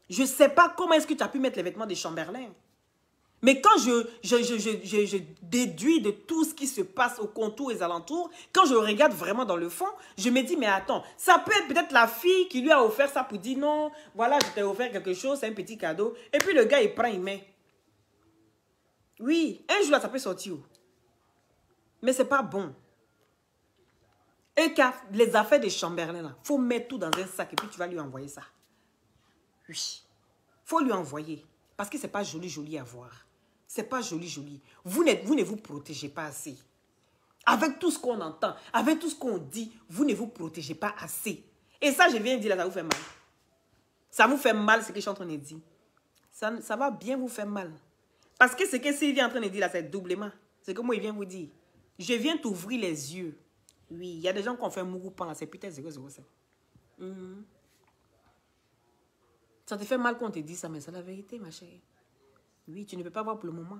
Je ne sais pas comment est-ce que tu as pu mettre les vêtements des Chamberlain. Mais quand je déduis de tout ce qui se passe au contour et aux alentours, quand je regarde vraiment dans le fond, je me dis, mais attends, ça peut être peut-être la fille qui lui a offert ça pour dire, non, voilà, je t'ai offert quelque chose, c'est un petit cadeau. Et puis le gars, il prend, il met. Oui, un jour là, ça peut sortir. Mais c'est pas bon. Et les affaires de Chamberlain, il faut mettre tout dans un sac et puis tu vas lui envoyer ça. Oui. Il faut lui envoyer. Parce que ce n'est pas joli à voir. Ce n'est pas joli. Vous ne vous protégez pas assez. Avec tout ce qu'on entend, avec tout ce qu'on dit, vous ne vous protégez pas assez. Et ça, je viens de dire là, ça vous fait mal. Ça vous fait mal ce que je suis en train de dire. Ça va bien vous faire mal. Parce que ce que Sylvie est en train de dire là, c'est doublement. C'est que moi, il vient vous dire. Je viens t'ouvrir les yeux. Oui, il y a des gens qui ont fait mougoupan là, c'est putain 007. Ça te fait mal qu'on te dise ça, mais c'est la vérité, ma chérie. Oui, tu ne peux pas voir pour le moment.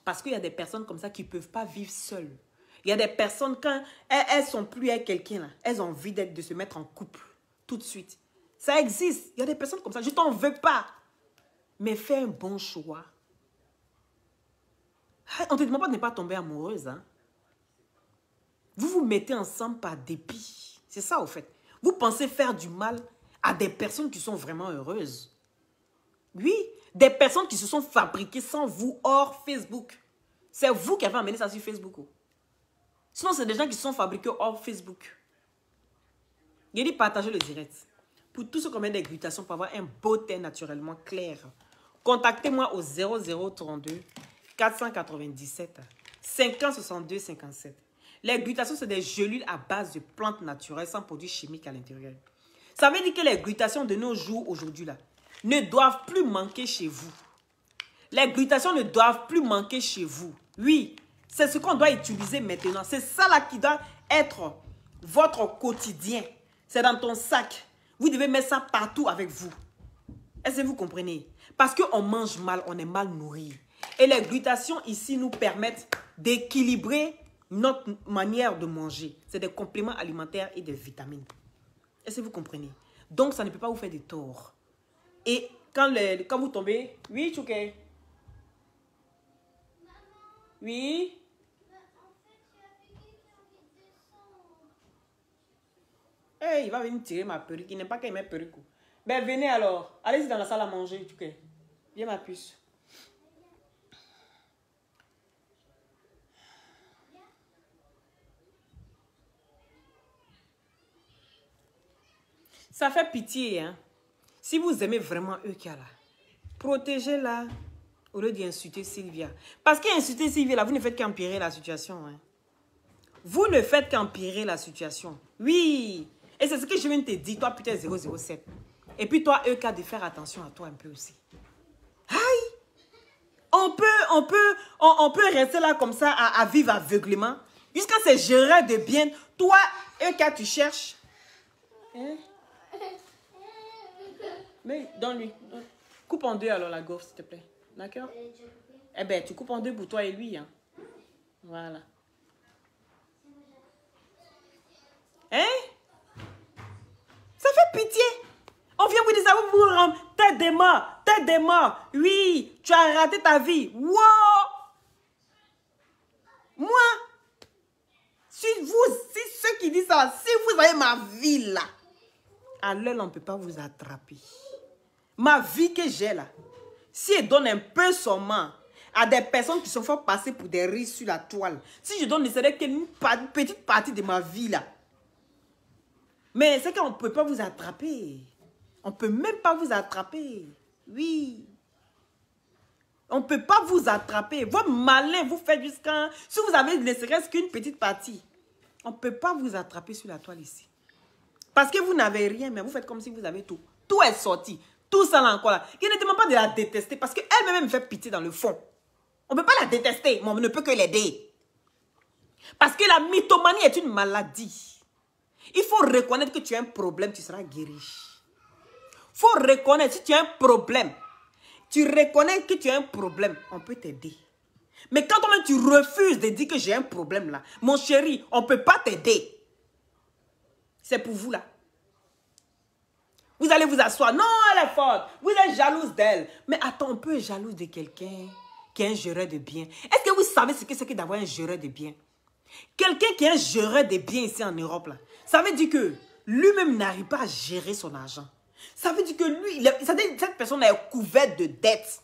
Parce qu'il y a des personnes comme ça qui ne peuvent pas vivre seules. Il y a des personnes, quand elles ne sont plus avec quelqu'un, elles ont envie de se mettre en couple tout de suite. Ça existe. Il y a des personnes comme ça. Je ne t'en veux pas. Mais fais un bon choix. On ne te demande pas de ne pas tomber amoureuse, hein. Vous vous mettez ensemble par dépit. C'est ça, au fait. Vous pensez faire du mal à des personnes qui sont vraiment heureuses. Oui, des personnes qui se sont fabriquées sans vous hors Facebook. C'est vous qui avez amené ça sur Facebook. Sinon, c'est des gens qui se sont fabriqués hors Facebook. Il dit partagez le direct. Pour tous ceux qui ont des glutations pour avoir un beau teint naturellement clair, contactez-moi au 0032 497 50 62 57. Les glutations, c'est des gélules à base de plantes naturelles sans produits chimiques à l'intérieur. Ça veut dire que les glutations de nos jours, aujourd'hui, là, ne doivent plus manquer chez vous. Les glutations ne doivent plus manquer chez vous. Oui, c'est ce qu'on doit utiliser maintenant. C'est ça là qui doit être votre quotidien. C'est dans ton sac. Vous devez mettre ça partout avec vous. Est-ce que vous comprenez? Parce qu'on mange mal, on est mal nourri. Et les glutations ici nous permettent d'équilibrer notre manière de manger. C'est des compléments alimentaires et des vitamines. Est-ce que vous comprenez? Donc, ça ne peut pas vous faire de tort. Et quand vous tombez... Oui, Chouké? Oui? Hey, il va venir tirer ma perruque. Il n'aime pas qu'il mette perruque. Ben, venez alors. Allez-y dans la salle à manger, Chouké. Viens, ma puce. Ça fait pitié, hein. Si vous aimez vraiment Euka, là, protégez-la au lieu d'insulter Sylvia. Parce qu'insulter Sylvia, là, vous ne faites qu'empirer la situation. Hein. Vous ne faites qu'empirer la situation. Oui. Et c'est ce que je viens de te dire, toi, putain, 007. Et puis toi, Euka, de faire attention à toi un peu aussi. Aïe! On peut rester là comme ça à vivre aveuglément. Jusqu'à se gérer de bien. Toi, Euka, tu cherches. Hein? Mais donne-lui. Coupe en deux alors la gaufre, s'il te plaît. D'accord? Eh bien, tu coupes en deux pour toi et lui. Hein? Voilà. Hein? Ça fait pitié. On vient vous dire ça, vous vous rendre tête des morts, tête des morts. Oui, tu as raté ta vie. Wow! Moi, si ceux qui disent ça, si vous avez ma vie là, alors on ne peut pas vous attraper. Ma vie que j'ai là, si elle donne un peu seulement à des personnes qui se font passer pour des riches sur la toile, si je donne ne serait qu'une petite partie de ma vie là, mais c'est qu'on ne peut pas vous attraper. On ne peut même pas vous attraper. Oui. On ne peut pas vous attraper. Vos malins, vous faites jusqu'à... Si vous avez ne serait-ce qu'une petite partie, on ne peut pas vous attraper sur la toile ici. Parce que vous n'avez rien, mais vous faites comme si vous avez tout. Tout est sorti. Tout ça là encore là. Il ne demande pas de la détester parce qu'elle-même me fait pitié dans le fond. On ne peut pas la détester, mais on ne peut que l'aider. Parce que la mythomanie est une maladie. Il faut reconnaître que tu as un problème, tu seras guéri. Il faut reconnaître, si tu as un problème, tu reconnais que tu as un problème, on peut t'aider. Mais quand toi-même tu refuses de dire que j'ai un problème là, mon chéri, on ne peut pas t'aider. C'est pour vous là. Vous allez vous asseoir. Non, elle est forte. Vous êtes jalouse d'elle. Mais attends, on peut être jalouse de quelqu'un qui est un géreur de biens. Est-ce que vous savez ce que c'est que d'avoir un géreur de biens? Quelqu'un qui est un géreur de biens ici en Europe, là, ça veut dire que lui-même n'arrive pas à gérer son argent. Ça veut dire que lui, cette personne est couverte de dettes.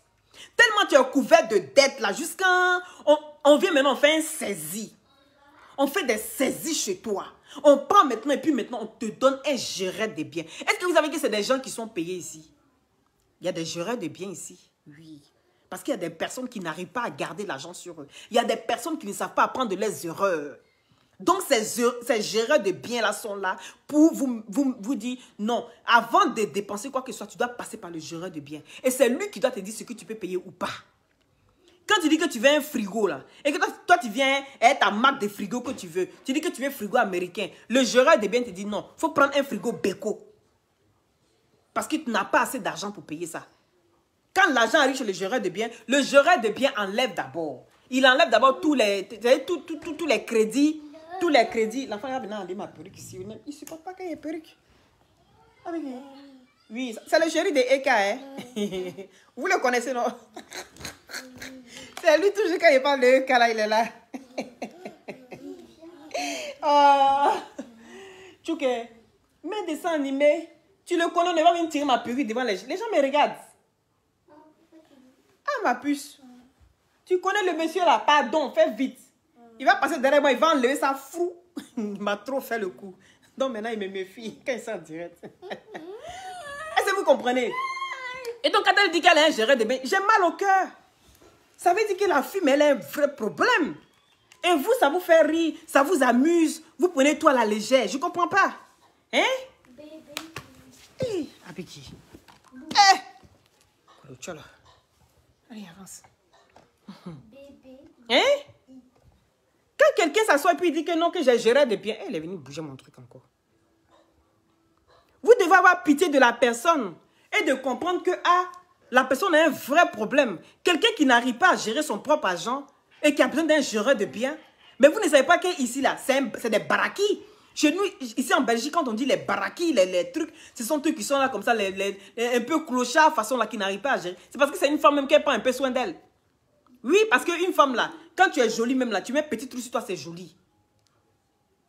Tellement tu es couvert de dettes là, jusqu'à... On vient maintenant faire un saisie. On fait des saisies chez toi. On prend maintenant et puis maintenant on te donne un géreur de biens. Est-ce que vous savez que c'est des gens qui sont payés ici? Il y a des géreurs de biens ici. Oui. Parce qu'il y a des personnes qui n'arrivent pas à garder l'argent sur eux. Il y a des personnes qui ne savent pas apprendre de leurs erreurs. Donc ces géreurs de biens là sont là pour vous dire non. Avant de dépenser quoi que ce soit, tu dois passer par le géreur de biens. Et c'est lui qui doit te dire ce que tu peux payer ou pas. Quand tu dis que tu veux un frigo là, et que toi tu viens être ta marque de frigo que tu veux, tu dis que tu veux un frigo américain, le géreur de biens te dit non, il faut prendre un frigo Beko. Parce que tu n'as pas assez d'argent pour payer ça. Quand l'argent arrive chez le géreur de biens enlève d'abord. Il enlève d'abord tous les crédits. Tous les crédits. L'enfant va venir enlever ma perruque ici. Il ne supporte pas qu'il y ait perruque. Oui, c'est le chéri de Eka. Hein? Vous le connaissez, non? C'est lui toujours quand il parle de Eka, là, il est là. Oh. Chouké, mes dessins animés, tu le connais, on ne va même tirer ma perruque devant les gens. Les gens me regardent. Ah, ma puce. Tu connais le monsieur là, pardon, fais vite. Il va passer derrière moi, il va enlever ça fou. Il m'a trop fait le coup. Donc maintenant, il me méfie quand il s'en direct. Est-ce que vous comprenez? Et donc, quand elle dit qu'elle a un géreur de biens, j'ai mal au cœur. Ça veut dire que la fille, mais elle a un vrai problème. Et vous, ça vous fait rire, ça vous amuse. Vous prenez tout à la légère. Je ne comprends pas. Hein? Bébé. Avec qui? Allez, avance. Bébé. Hein? Quand quelqu'un s'assoit et puis il dit que non, que j'ai géré de biens, elle est venue bouger mon truc encore. Vous devez avoir pitié de la personne. et de comprendre que la personne a un vrai problème. Quelqu'un qui n'arrive pas à gérer son propre argent et qui a besoin d'un géreur de biens. Mais vous ne savez pas qu'ici, là, c'est des barakis. Chez nous, ici en Belgique, quand on dit les barakis, les trucs, ce sont trucs qui sont là comme ça, un peu clochards, façon là, qui n'arrivent pas à gérer. C'est parce que c'est une femme même qui prend un peu soin d'elle. Oui, parce qu'une femme là, quand tu es jolie même là, tu mets un petit truc sur toi, c'est joli.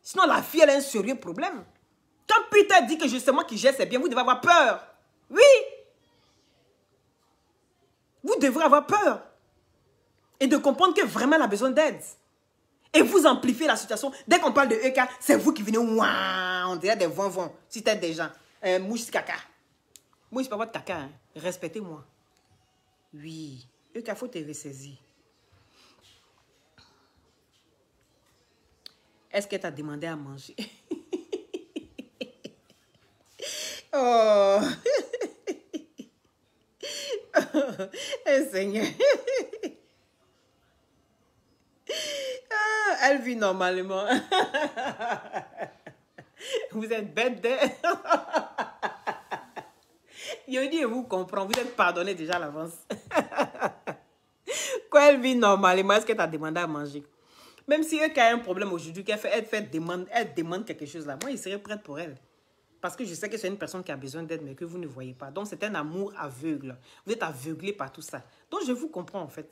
Sinon, la fille, elle a un sérieux problème. Quand Peter dit que c'est moi qui gère ses biens, vous devez avoir peur. Oui. Vous devrez avoir peur. Et de comprendre que vraiment elle a besoin d'aide. Et vous amplifiez la situation. Dès qu'on parle de EK, c'est vous qui venez, ouah, on dirait des vents, si t'aides des gens. Mouche caca. Moi, je ne pas votre caca. Hein. Respectez-moi. Oui. EK, il faut te ressaisir. Est-ce qu'elle t'a demandé à manger? Oh. Eh, Seigneur. Elle vit normalement. Vous êtes bête de... Je dis, vous comprends. Vous êtes pardonné déjà à l'avance. Quand elle vit normalement, est-ce qu'elle t'a demandé à manger? Même si elle a un problème aujourd'hui, elle demande quelque chose là. Moi, il serait prête pour elle. Parce que je sais que c'est une personne qui a besoin d'aide, mais que vous ne voyez pas. Donc, c'est un amour aveugle. Vous êtes aveuglé par tout ça. Donc, je vous comprends, en fait.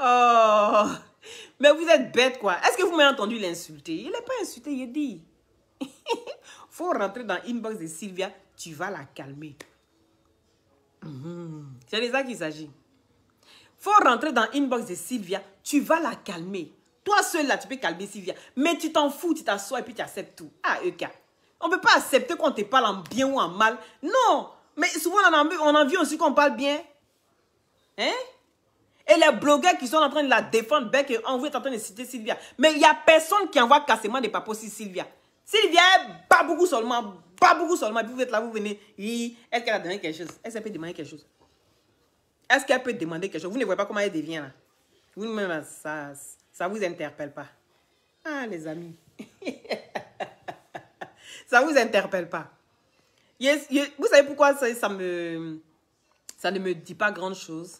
Oh, mais vous êtes bête, quoi. Est-ce que vous m'avez entendu l'insulter? Il n'est pas insulté, il dit. Faut rentrer dans l'inbox de Sylvia, tu vas la calmer. C'est de ça qu'il s'agit. Faut rentrer dans l'inbox de Sylvia, tu vas la calmer. Toi seul là, tu peux calmer Sylvia. Mais tu t'en fous, tu t'assois et puis tu acceptes tout. Ah, EK. On ne peut pas accepter qu'on te parle en bien ou en mal. Non. Mais souvent, on a envie aussi qu'on parle bien. Hein? Et les blogueurs qui sont en train de la défendre, ben que vous êtes en train de citer Sylvia. Mais il n'y a personne qui envoie cassement des papos sur Sylvia. Sylvia, pas beaucoup seulement. Et puis vous êtes là, vous venez. Est-ce qu'elle a demandé quelque chose? Est-ce qu'elle peut demander quelque chose? Est-ce qu'elle peut demander quelque chose? Vous ne voyez pas comment elle devient là. Vous-même, ça ne vous interpelle pas. Ah, les amis. Ça ne vous interpelle pas. Vous savez pourquoi ça ne me dit pas grand-chose?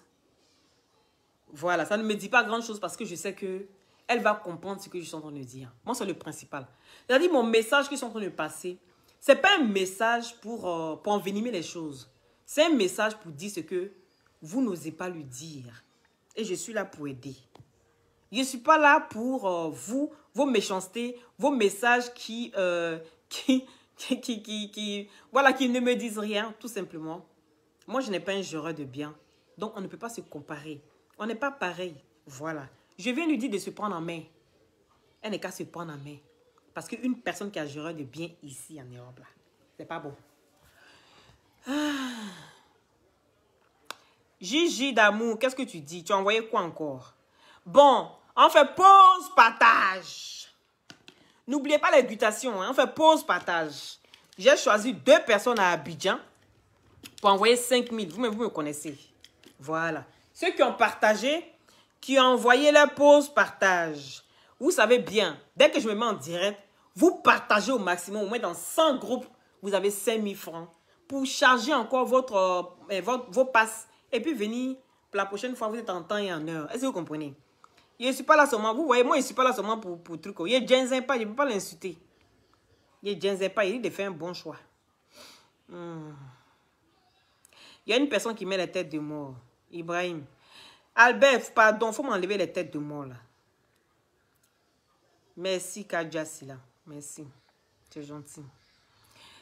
Voilà, ça ne me dit pas grand-chose parce que je sais que elle va comprendre ce que je suis en train de dire. Moi, c'est le principal. C'est-à-dire, mon message que je suis en train de passer, ce n'est pas un message pour envenimer les choses. C'est un message pour dire ce que vous n'osez pas lui dire. Et je suis là pour aider. Je ne suis pas là pour vos méchancetés, vos messages qui ne me disent rien, tout simplement. Moi, je n'ai pas un géreur de biens. Donc, on ne peut pas se comparer. On n'est pas pareil. Voilà. Je viens lui dire de se prendre en main. Elle n'est qu'à se prendre en main. Parce qu'une personne qui a géreur de biens ici en Europe, là, c'est pas bon. Gigi d'amour, qu'est-ce que tu dis? Tu as envoyé quoi encore? Bon, on fait pause, partage. N'oubliez pas les gutations, hein? On fait pause, partage. J'ai choisi 2 personnes à Abidjan pour envoyer 5 000. Vous me connaissez. Voilà. Ceux qui ont partagé, qui ont envoyé leur pause, partage. Vous savez bien, dès que je me mets en direct, vous partagez au maximum. Au moins dans 100 groupes, vous avez 5 000 francs pour charger encore vos passes. Et puis venir, pour la prochaine fois, vous êtes en temps et en heure. Est-ce que vous comprenez? Je ne suis pas là seulement, vous voyez, moi je ne suis pas là seulement pour truc. Il est Jensen pas, je ne peux pas l'insulter. Il est Jensen pas, il dit de faire un bon choix. Il y a une personne qui met les têtes de mort. Ibrahim. Albert, pardon, il faut m'enlever les têtes de mort là. Merci Kadja Sila. Merci. C'est gentil.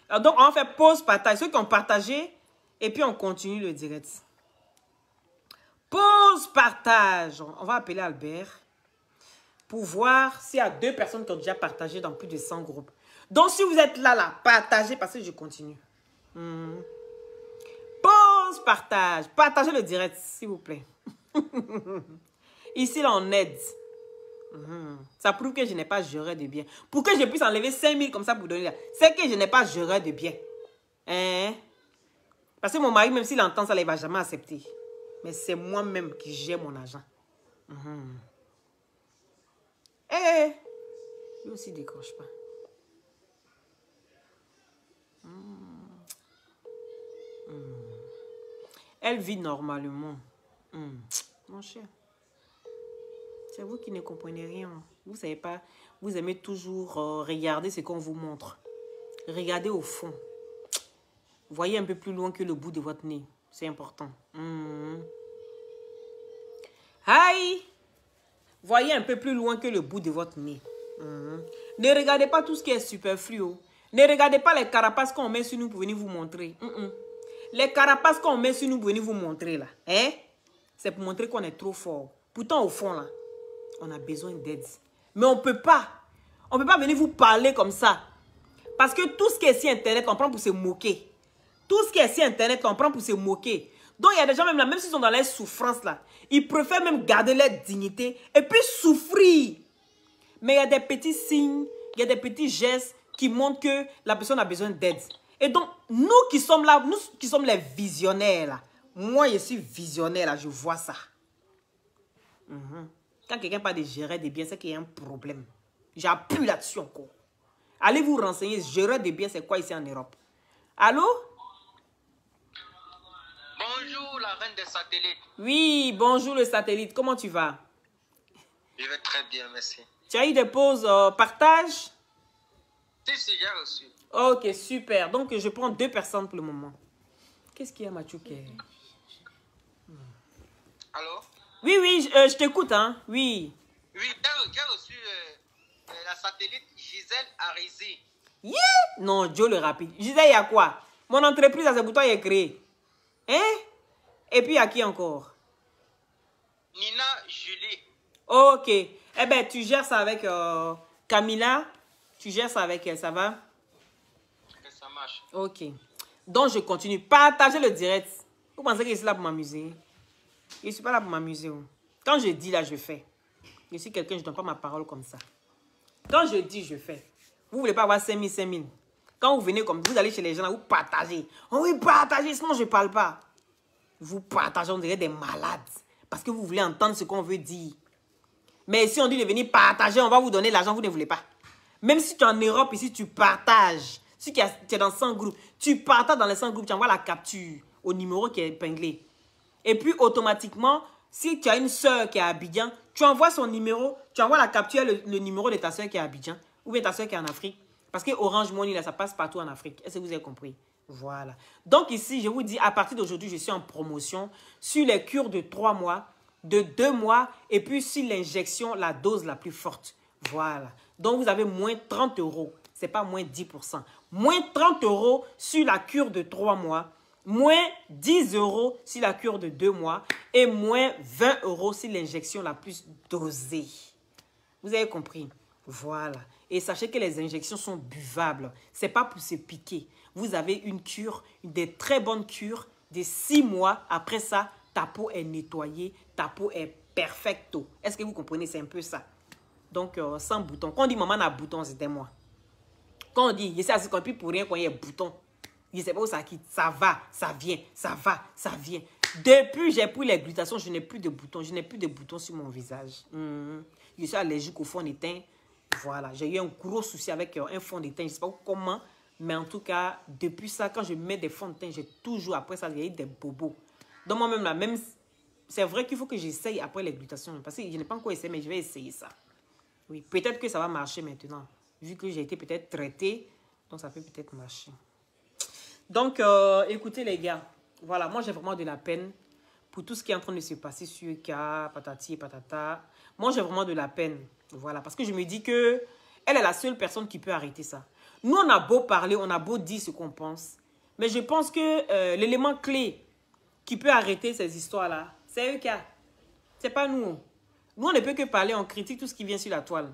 Alors, donc, on fait pause, partage. Ceux qui ont partagé, et puis on continue le direct. Pause, partage. On va appeler Albert pour voir s'il y a 2 personnes qui ont déjà partagé dans plus de 100 groupes. Donc, si vous êtes là, partagez parce que je continue. Pause, partage. Partagez le direct, s'il vous plaît. Ici, là, on aide. Ça prouve que je n'ai pas géré de bien. Pour que je puisse enlever 5 000 comme ça pour donner là, c'est que je n'ai pas géré de bien. Hein? Parce que mon mari, même s'il entend ça, il ne va jamais accepter. Mais c'est moi-même qui gère mon argent. Lui aussi, décroche pas. Elle vit normalement. Mon cher. C'est vous qui ne comprenez rien. Vous ne savez pas. Vous aimez toujours regarder ce qu'on vous montre. Regardez au fond. Voyez un peu plus loin que le bout de votre nez. C'est important. Aïe! Voyez un peu plus loin que le bout de votre nez. Ne regardez pas tout ce qui est superflu. Ne regardez pas les carapaces qu'on met sur nous pour venir vous montrer. Les carapaces qu'on met sur nous pour venir vous montrer là. C'est pour montrer qu'on est trop fort. Pourtant au fond là, on a besoin d'aide. Mais on ne peut pas. On ne peut pas venir vous parler comme ça. Parce que tout ce qui est sur Internet, on prend pour se moquer. Tout ce qui est sur Internet, on prend pour se moquer. Donc, il y a des gens même là, même s'ils sont dans leur souffrance là, ils préfèrent même garder leur dignité et puis souffrir. Mais il y a des petits signes, il y a des petits gestes qui montrent que la personne a besoin d'aide. Et donc, nous qui sommes là, nous qui sommes les visionnaires là, moi je suis visionnaire là, je vois ça. Quand quelqu'un parle de gérer des biens, c'est qu'il y a un problème. J'appuie là-dessus encore. Allez vous renseigner, gérer des biens, c'est quoi ici en Europe? Allô? Bonjour, la reine des satellites. Oui, bonjour le satellite. Comment tu vas? Je vais très bien, merci. Tu as eu des pauses partage? Si, j'ai reçu. Ok, super. Donc, je prends 2 personnes pour le moment. Qu'est-ce qu'il y a, Mathieuke? Allô? Oui, oui, je t'écoute, hein. Oui. Oui, j'ai reçu la satellite Gisèle Arizi. Yeah! Non, Joe le rapide. Je disais, il y a quoi? Mon entreprise, à ce bouton, est créé. Hein? Et puis, à qui encore? Nina Julie. Ok. Eh bien, tu gères ça avec Camilla. Tu gères ça avec elle, ça va? Que ça marche. Ok. Donc, je continue. Partagez le direct. Vous pensez que je suis là pour m'amuser? Je ne suis pas là pour m'amuser. Quand je dis là, je fais. Je suis quelqu'un, je ne donne pas ma parole comme ça. Quand je dis, je fais. Vous ne voulez pas avoir 5000, 5000. Quand vous venez comme vous allez chez les gens, là, vous partagez. Oh oui, partagez, sinon je ne parle pas. Vous partagez, on dirait des malades. Parce que vous voulez entendre ce qu'on veut dire. Mais si on dit de venir partager, on va vous donner l'argent, vous ne voulez pas. Même si tu es en Europe, ici, tu partages. Si tu es dans 100 groupes, tu partages dans les 100 groupes, tu envoies la capture au numéro qui est épinglé. Et puis, automatiquement, si tu as une soeur qui est à Abidjan, tu envoies son numéro, tu envoies la capture, le numéro de ta soeur qui est à Abidjan, ou bien ta soeur qui est en Afrique. Parce que Orange Money, là, ça passe partout en Afrique. Est-ce que vous avez compris? Voilà. Donc ici, je vous dis, à partir d'aujourd'hui, je suis en promotion sur les cures de 3 mois, de 2 mois, et puis sur l'injection, la dose la plus forte. Voilà. Donc vous avez moins 30 €. Ce n'est pas moins 10%. Moins 30 € sur la cure de 3 mois. Moins 10 € sur la cure de 2 mois. Et moins 20 € sur l'injection la plus dosée. Vous avez compris? Voilà. Et sachez que les injections sont buvables. Ce n'est pas pour se piquer. Vous avez une cure, des très bonnes cures de 6 mois. Après ça, ta peau est nettoyée. Ta peau est perfecto. Est-ce que vous comprenez? C'est un peu ça. Donc, sans bouton. Quand on dit maman a bouton, c'était moi. Quand on dit, je sais assez compris pour rien quand il y a bouton. Je ne sais pas où ça quitte. Ça va, ça vient, ça va, ça vient. Depuis j'ai pris les glutations, je n'ai plus de boutons. Je n'ai plus de boutons sur mon visage. Je suis allergique au fond de teint. Voilà, j'ai eu un gros souci avec un fond de teint. Je ne sais pas comment, mais en tout cas, depuis ça, quand je mets des fonds de teint, j'ai toujours, après ça, j'ai eu des bobos. Donc moi-même, là, même, c'est vrai qu'il faut que j'essaye après les glutations. Parce que je n'ai pas encore essayé, mais je vais essayer ça. Oui, peut-être que ça va marcher maintenant. Vu que j'ai été peut-être traitée, donc ça peut peut-être marcher. Donc, écoutez les gars, voilà, moi j'ai vraiment de la peine pour tout ce qui est en train de se passer sur K, patati et patata. Moi j'ai vraiment de la peine, voilà, parce que je me dis que elle est la seule personne qui peut arrêter ça. Nous on a beau parler, on a beau dire ce qu'on pense, mais je pense que l'élément clé qui peut arrêter ces histoires-là, c'est EK. C'est pas nous. Nous on ne peut que parler, on critique tout ce qui vient sur la toile.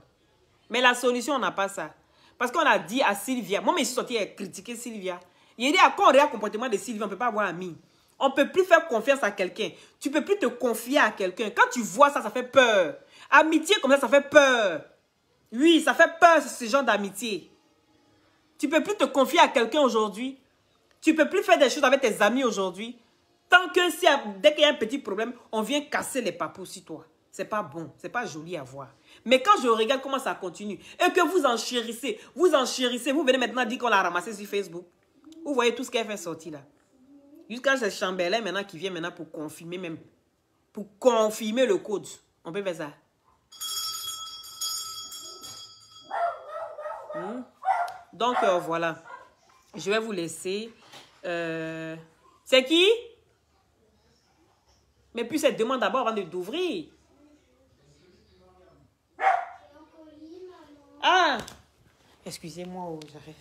Mais la solution, on n'a pas ça. Parce qu'on a dit à Sylvia, moi je suis sortie à critiquer Sylvia. Il a dit, quand on regarde le comportement de Sylvia, on ne peut pas avoir ami. On ne peut plus faire confiance à quelqu'un. Tu ne peux plus te confier à quelqu'un. Quand tu vois ça, ça fait peur. Amitié comme ça fait peur. Oui, ça fait peur, ce genre d'amitié. Tu ne peux plus te confier à quelqu'un aujourd'hui. Tu ne peux plus faire des choses avec tes amis aujourd'hui. Tant que dès qu'il y a un petit problème, on vient casser les papous sur toi. C'est pas bon, c'est pas joli à voir. Mais quand je regarde comment ça continue et que vous enchérissez, vous venez maintenant dire qu'on l'a ramassé sur Facebook. Vous voyez tout ce qu'elle fait sortir là. Jusqu'à ce chambellan maintenant qui vient maintenant pour confirmer même. Pour confirmer le code. On peut faire ça. Donc voilà. Je vais vous laisser. C'est qui? Mais puis cette demande d'abord avant d'ouvrir. Ah! Excusez-moi, oh, j'arrive.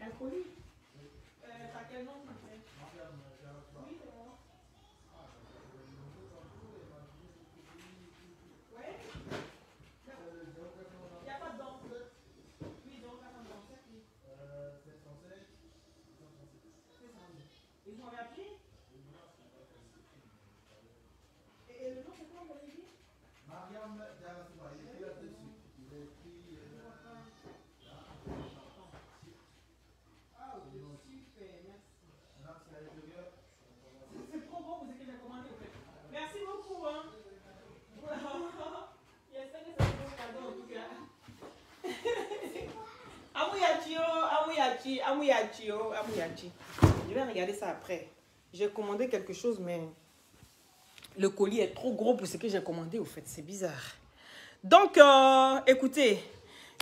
Un colis? T'as quel nom? Merci beaucoup. Hein. J'espère que c'est un bon cadeau en tout cas. Amouyachi. Je vais regarder ça après. J'ai commandé quelque chose, mais le colis est trop gros pour ce que j'ai commandé, au fait. C'est bizarre. Donc, écoutez,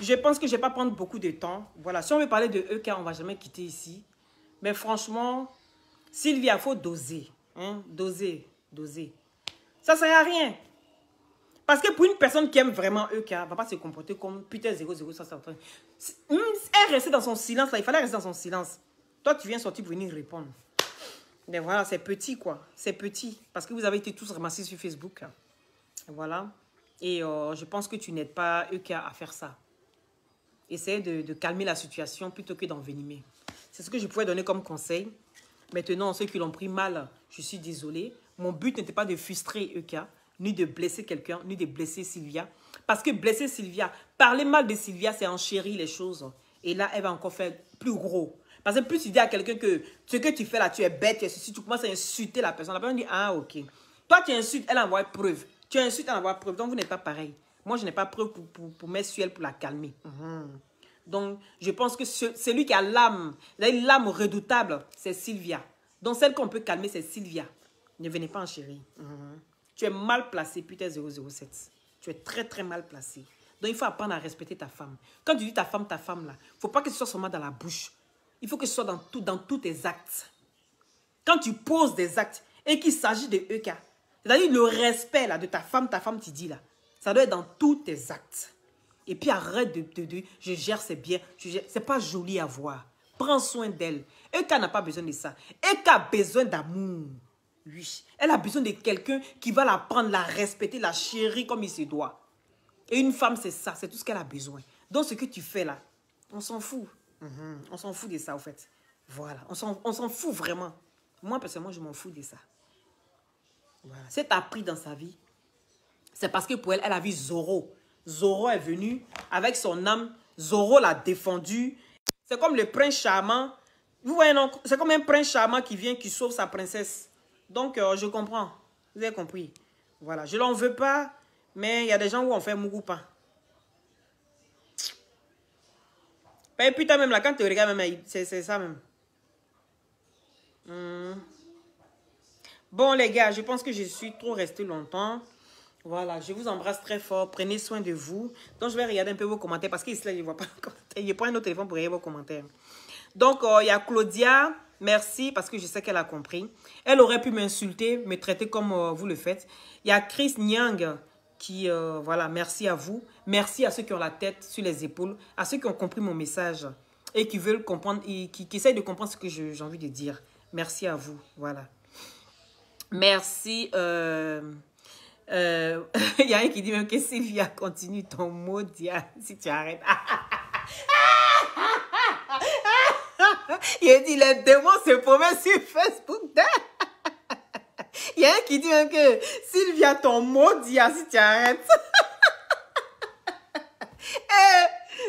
je pense que je ne vais pas prendre beaucoup de temps. Voilà, si on veut parler de EK, on ne va jamais quitter ici. Mais franchement, Sylvia, il faut doser. Hein? Doser. Ça ne sert à rien. Parce que pour une personne qui aime vraiment EK, elle ne va pas se comporter comme putain 00 ça. Elle restait dans son silence, là. Il fallait rester dans son silence. Toi, tu viens sortir pour venir répondre. Mais voilà, c'est petit, quoi. C'est petit. Parce que vous avez été tous ramassés sur Facebook. Voilà. Et je pense que tu n'aides pas EK à faire ça. Essayez de calmer la situation plutôt que d'envenimer. C'est ce que je pouvais donner comme conseil. Maintenant, ceux qui l'ont pris mal, je suis désolée. Mon but n'était pas de frustrer EK, ni de blesser quelqu'un, ni de blesser Sylvia. Parce que blesser Sylvia, parler mal de Sylvia, c'est enchérir les choses. Et là, elle va encore faire plus gros. Parce que plus tu dis à quelqu'un que ce que tu fais là, tu es bête, tu es ceci, tu commences à insulter la personne dit, ah ok. Toi, tu insultes, elle envoie preuve. Tu insultes, elle envoie preuve. Donc, vous n'êtes pas pareil. Moi, je n'ai pas preuve pour mettre sur elle pour la calmer. Donc, je pense que celui qui a l'âme redoutable, c'est Sylvia. Donc, celle qu'on peut calmer, c'est Sylvia. Ne venez pas en chérie. Tu es mal placé, putain 007. Tu es très, très mal placé. Donc, il faut apprendre à respecter ta femme. Quand tu dis ta femme là, il ne faut pas que ce soit seulement dans la bouche. Il faut que ce soit dans tous tes actes. Quand tu poses des actes et qu'il s'agit de EK, c'est-à-dire le respect là, de ta femme, tu dis là, ça doit être dans tous tes actes. Et puis arrête de je gère ses biens. C'est pas joli à voir. Prends soin d'elle. EK n'a pas besoin de ça. EK a besoin d'amour. Oui. Elle a besoin de quelqu'un qui va la prendre, la respecter, la chérir comme il se doit. Et une femme, c'est ça. C'est tout ce qu'elle a besoin. Donc ce que tu fais là, on s'en fout. On s'en fout de ça, en fait. Voilà. On s'en fout vraiment. Moi, personnellement, je m'en fous de ça. Voilà. Si tu as pris dans sa vie, c'est parce que pour elle, elle a vu Zoro. Zoro est venu avec son âme. Zoro l'a défendu. C'est comme le prince charmant. Vous voyez, non? C'est comme un prince charmant qui vient, qui sauve sa princesse. Donc, je comprends. Vous avez compris. Voilà. Je ne l'en veux pas, mais il y a des gens où on fait Mugupa. Et putain, même là, quand tu regardes, c'est ça même. Bon, les gars, je pense que je suis trop resté longtemps. Voilà, je vous embrasse très fort. Prenez soin de vous. Donc, je vais regarder un peu vos commentaires parce qu'ici, là, je ne vois pas de commentaires. Je prends un autre téléphone pour regarder vos commentaires. Donc, il y a Claudia. Merci parce que je sais qu'elle a compris. Elle aurait pu m'insulter, me traiter comme vous le faites. Il y a Chris Nyang qui, voilà, merci à vous. Merci à ceux qui ont la tête sur les épaules, à ceux qui ont compris mon message et qui veulent comprendre, et qui essayent de comprendre ce que j'ai envie de dire. Merci à vous, voilà. Merci. Il y a un qui dit même que Sylvia, continue ton mot, Dia, si tu arrêtes. Il a dit, les démons se promènent sur Facebook. Il y a un qui dit même que Sylvia, ton mot, Dia, si tu arrêtes.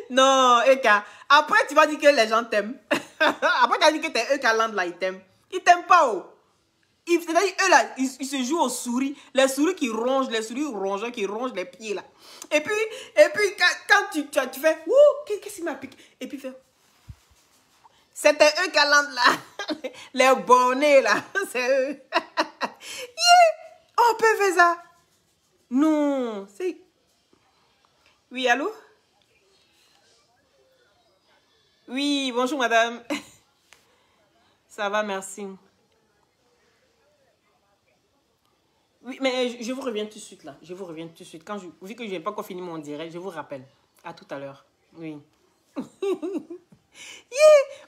Non, Eka. Après, tu vas dire que les gens t'aiment. Après, tu vas dire que t'es Eka Land là, ils t'aiment. Ils t'aiment pas, oh. C'est-à-dire, eux là, ils se jouent aux souris. Les souris qui rongent, les souris rongeurs qui rongent les pieds là. Et puis quand tu fais, ouh, qu'est-ce qui m'a piqué? Et puis fait, c'était eux qui landent là. Les bonnets là. C'est eux. Yeah, on peut faire ça. Non, c'est... Oui, allô? Oui, bonjour madame. Ça va, merci. Oui, mais je vous reviens tout de suite là. Je vous reviens tout de suite. Vu que je n'ai pas encore fini mon direct, je vous rappelle. À tout à l'heure. Oui. Yeah.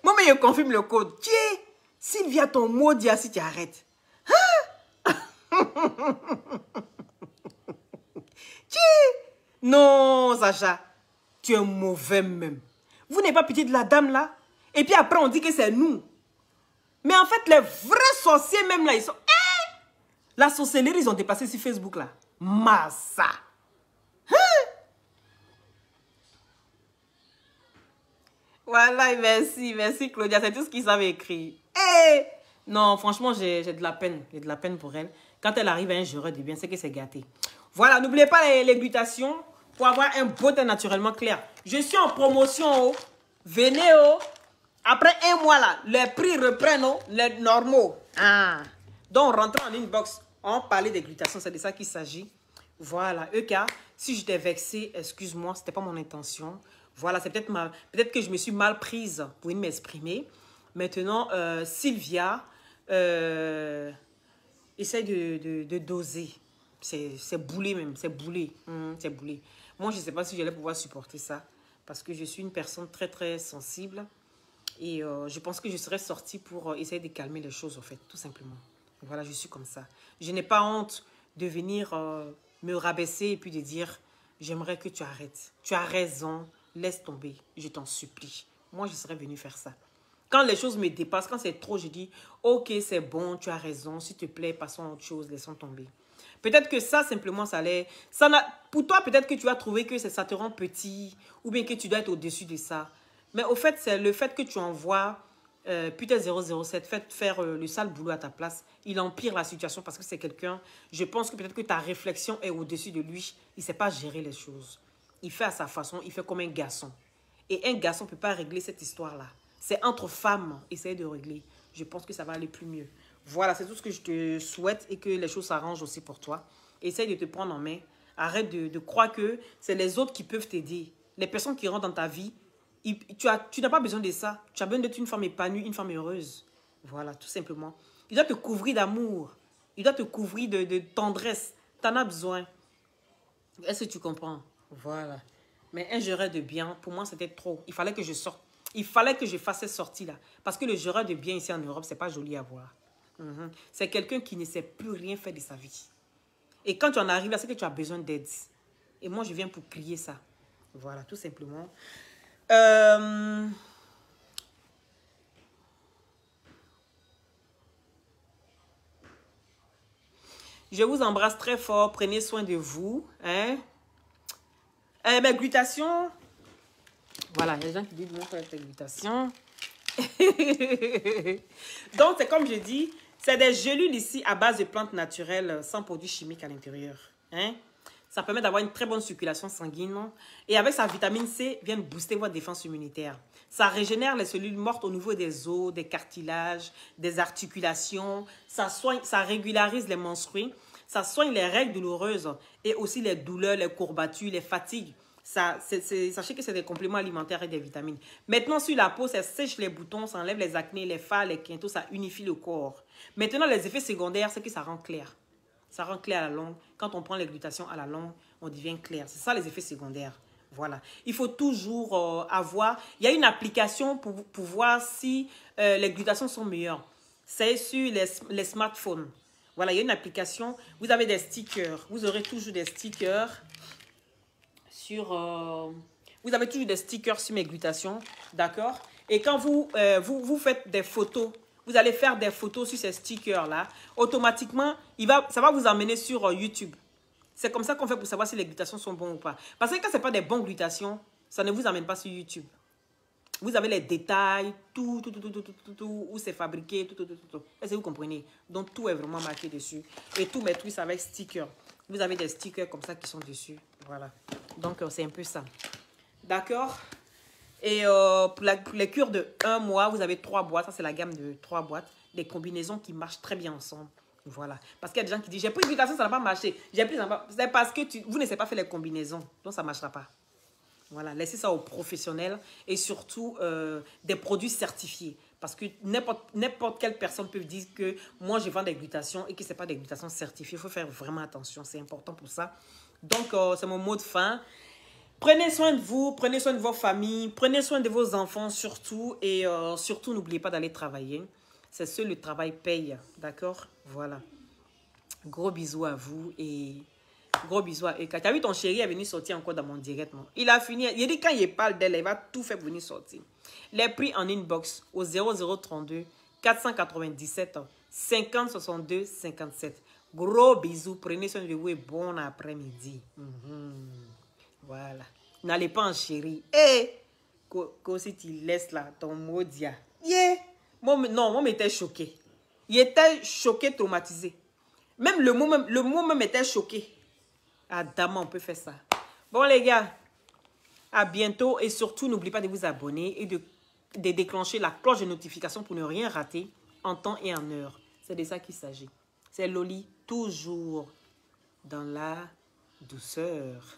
Moi, mais je confirme le code. Yeah. Sylvia, ton maudit si tu arrêtes. Hein? Yeah. Non, Sacha. Tu es mauvais même. Vous n'avez pas pitié de la dame là? Et puis après, on dit que c'est nous. Mais en fait, les vrais sorciers même là, ils sont... La sorcellerie, ils ont dépassé sur Facebook là. Massa. Hein? Voilà, merci Claudia. C'est tout ce qu'ils avaient écrit. Hey! Non, franchement, j'ai de la peine. J'ai de la peine pour elle. Quand elle arrive à un jureur de bien, c'est que c'est gâté. Voilà, n'oubliez pas les glutations pour avoir un beau teint naturellement clair. Je suis en promotion. Oh. Venez. Oh. Après un mois là, les prix reprennent oh, les normaux. Ah. Donc, rentrons en inbox. On parlait des glutations, c'est de ça qu'il s'agit. Voilà, EK, si je t'ai vexé, excuse-moi, ce n'était pas mon intention. Voilà, c'est peut-être que je me suis mal prise pour m'exprimer. Maintenant, Sylvia, essaye de doser. C'est boulé même, c'est boulé. C'est boulé. Moi, je ne sais pas si j'allais pouvoir supporter ça. Parce que je suis une personne très, très sensible. Et je pense que je serais sortie pour essayer de calmer les choses, en fait, tout simplement. Voilà, je suis comme ça. Je n'ai pas honte de venir me rabaisser et puis de dire, j'aimerais que tu arrêtes. Tu as raison, laisse tomber, je t'en supplie. Moi, je serais venue faire ça. Quand les choses me dépassent, quand c'est trop, je dis, ok, c'est bon, tu as raison, s'il te plaît, passons à autre chose, laissons tomber. Peut-être que ça, simplement, ça allait... Pour toi, peut-être que tu vas trouver que ça te rend petit ou bien que tu dois être au-dessus de ça. Mais au fait, c'est le fait que tu envoies... putain 007, faites faire le sale boulot à ta place. Il empire la situation parce que c'est quelqu'un... Je pense que peut-être que ta réflexion est au-dessus de lui. Il ne sait pas gérer les choses. Il fait à sa façon, il fait comme un garçon. Et un garçon ne peut pas régler cette histoire-là. C'est entre femmes, essayer de régler. Je pense que ça va aller plus mieux. Voilà, c'est tout ce que je te souhaite et que les choses s'arrangent aussi pour toi. Essaye de te prendre en main. Arrête de croire que c'est les autres qui peuvent t'aider. Les personnes qui rentrent dans ta vie, tu n'as pas besoin de ça. Tu as besoin d'être une femme épanouie, une femme heureuse. Voilà, tout simplement. Il doit te couvrir d'amour. Il doit te couvrir de tendresse. Tu en as besoin. Est-ce que tu comprends? Voilà. Mais un jureur de bien, pour moi, c'était trop. Il fallait que je sorte. Il fallait que je fasse cette sortie-là. Parce que le jureur de bien ici en Europe, c'est pas joli à voir. C'est quelqu'un qui ne sait plus rien faire de sa vie. Et quand tu en arrives là, c'est que tu as besoin d'aide. Et moi, je viens pour crier ça. Voilà, tout simplement. Je vous embrasse très fort. Prenez soin de vous. Hein? Mais glutation. Voilà, il y a des gens qui disent moi faire la glutation. Donc, c'est comme je dis, c'est des gélules ici à base de plantes naturelles sans produits chimiques à l'intérieur. Hein? Ça permet d'avoir une très bonne circulation sanguine. Et avec sa vitamine C, vient booster votre défense immunitaire. Ça régénère les cellules mortes au niveau des os, des cartilages, des articulations. Ça régularise les menstrues. Ça soigne les règles douloureuses et aussi les douleurs, les courbatures, les fatigues. Sachez que c'est des compléments alimentaires et des vitamines. Maintenant, sur la peau, ça sèche les boutons, ça enlève les acnés, les fards, les quintaux, ça unifie le corps. Maintenant, les effets secondaires, c'est que ça rend clair. Ça rend clair à la longue. Quand on prend les glutations à la longue, on devient clair. C'est ça les effets secondaires. Voilà. Il faut toujours avoir... Il y a une application pour voir si les glutations sont meilleures. C'est sur les smartphones. Voilà, il y a une application. Vous avez des stickers. Vous aurez toujours des stickers sur... vous avez toujours des stickers sur mes glutations. D'accord? Et quand vous faites des photos, vous allez faire des photos sur ces stickers-là. Automatiquement, ça va vous emmener sur YouTube. C'est comme ça qu'on fait pour savoir si les glutations sont bons ou pas. Parce que quand ce n'est pas des bons glutations, ça ne vous amène pas sur YouTube. Vous avez les détails, tout, où c'est fabriqué, tout. Est-ce que vous comprenez? Donc, tout est vraiment marqué dessus. Et tous mes trucs avec stickers. Vous avez des stickers comme ça qui sont dessus. Voilà. Donc, c'est un peu ça. D'accord? Et pour les cures de 1 mois, vous avez 3 boîtes. Ça, c'est la gamme de 3 boîtes. Des combinaisons qui marchent très bien ensemble. Voilà. Parce qu'il y a des gens qui disent, j'ai pris l'application, ça n'a pas marché. C'est parce que vous ne savez pas faire les combinaisons. Donc, ça ne marchera pas. Voilà. Laissez ça aux professionnels. Et surtout, des produits certifiés. Parce que n'importe quelle personne peut dire que moi, je vends des glutations et que ce n'est pas des glutations certifiées. Il faut faire vraiment attention. C'est important pour ça. Donc, c'est mon mot de fin. Prenez soin de vous, prenez soin de vos familles, prenez soin de vos enfants surtout. Et surtout, n'oubliez pas d'aller travailler. C'est seul le travail paye. D'accord? Voilà. Gros bisous à vous et gros bisous à Eka. Tu as vu ton chéri est venu sortir encore dans mon direct. Non? Il a fini. Il dit quand il parle d'elle, il va tout faire pour venir sortir. Les prix en inbox au 0032 497 50 62 57. Gros bisous. Prenez soin de vous et bon après-midi. Voilà. N'allez pas en chéri. Eh! Si tu laisses là, ton maudit. Yeah! Non, moi, j'étais choqué. Il était choqué, traumatisé. Même le mot même était choqué. Ah, dame, on peut faire ça. Bon, les gars, à bientôt. Et surtout, n'oubliez pas de vous abonner et de déclencher la cloche de notification pour ne rien rater en temps et en heure. C'est de ça qu'il s'agit. C'est Loli, toujours dans la douceur.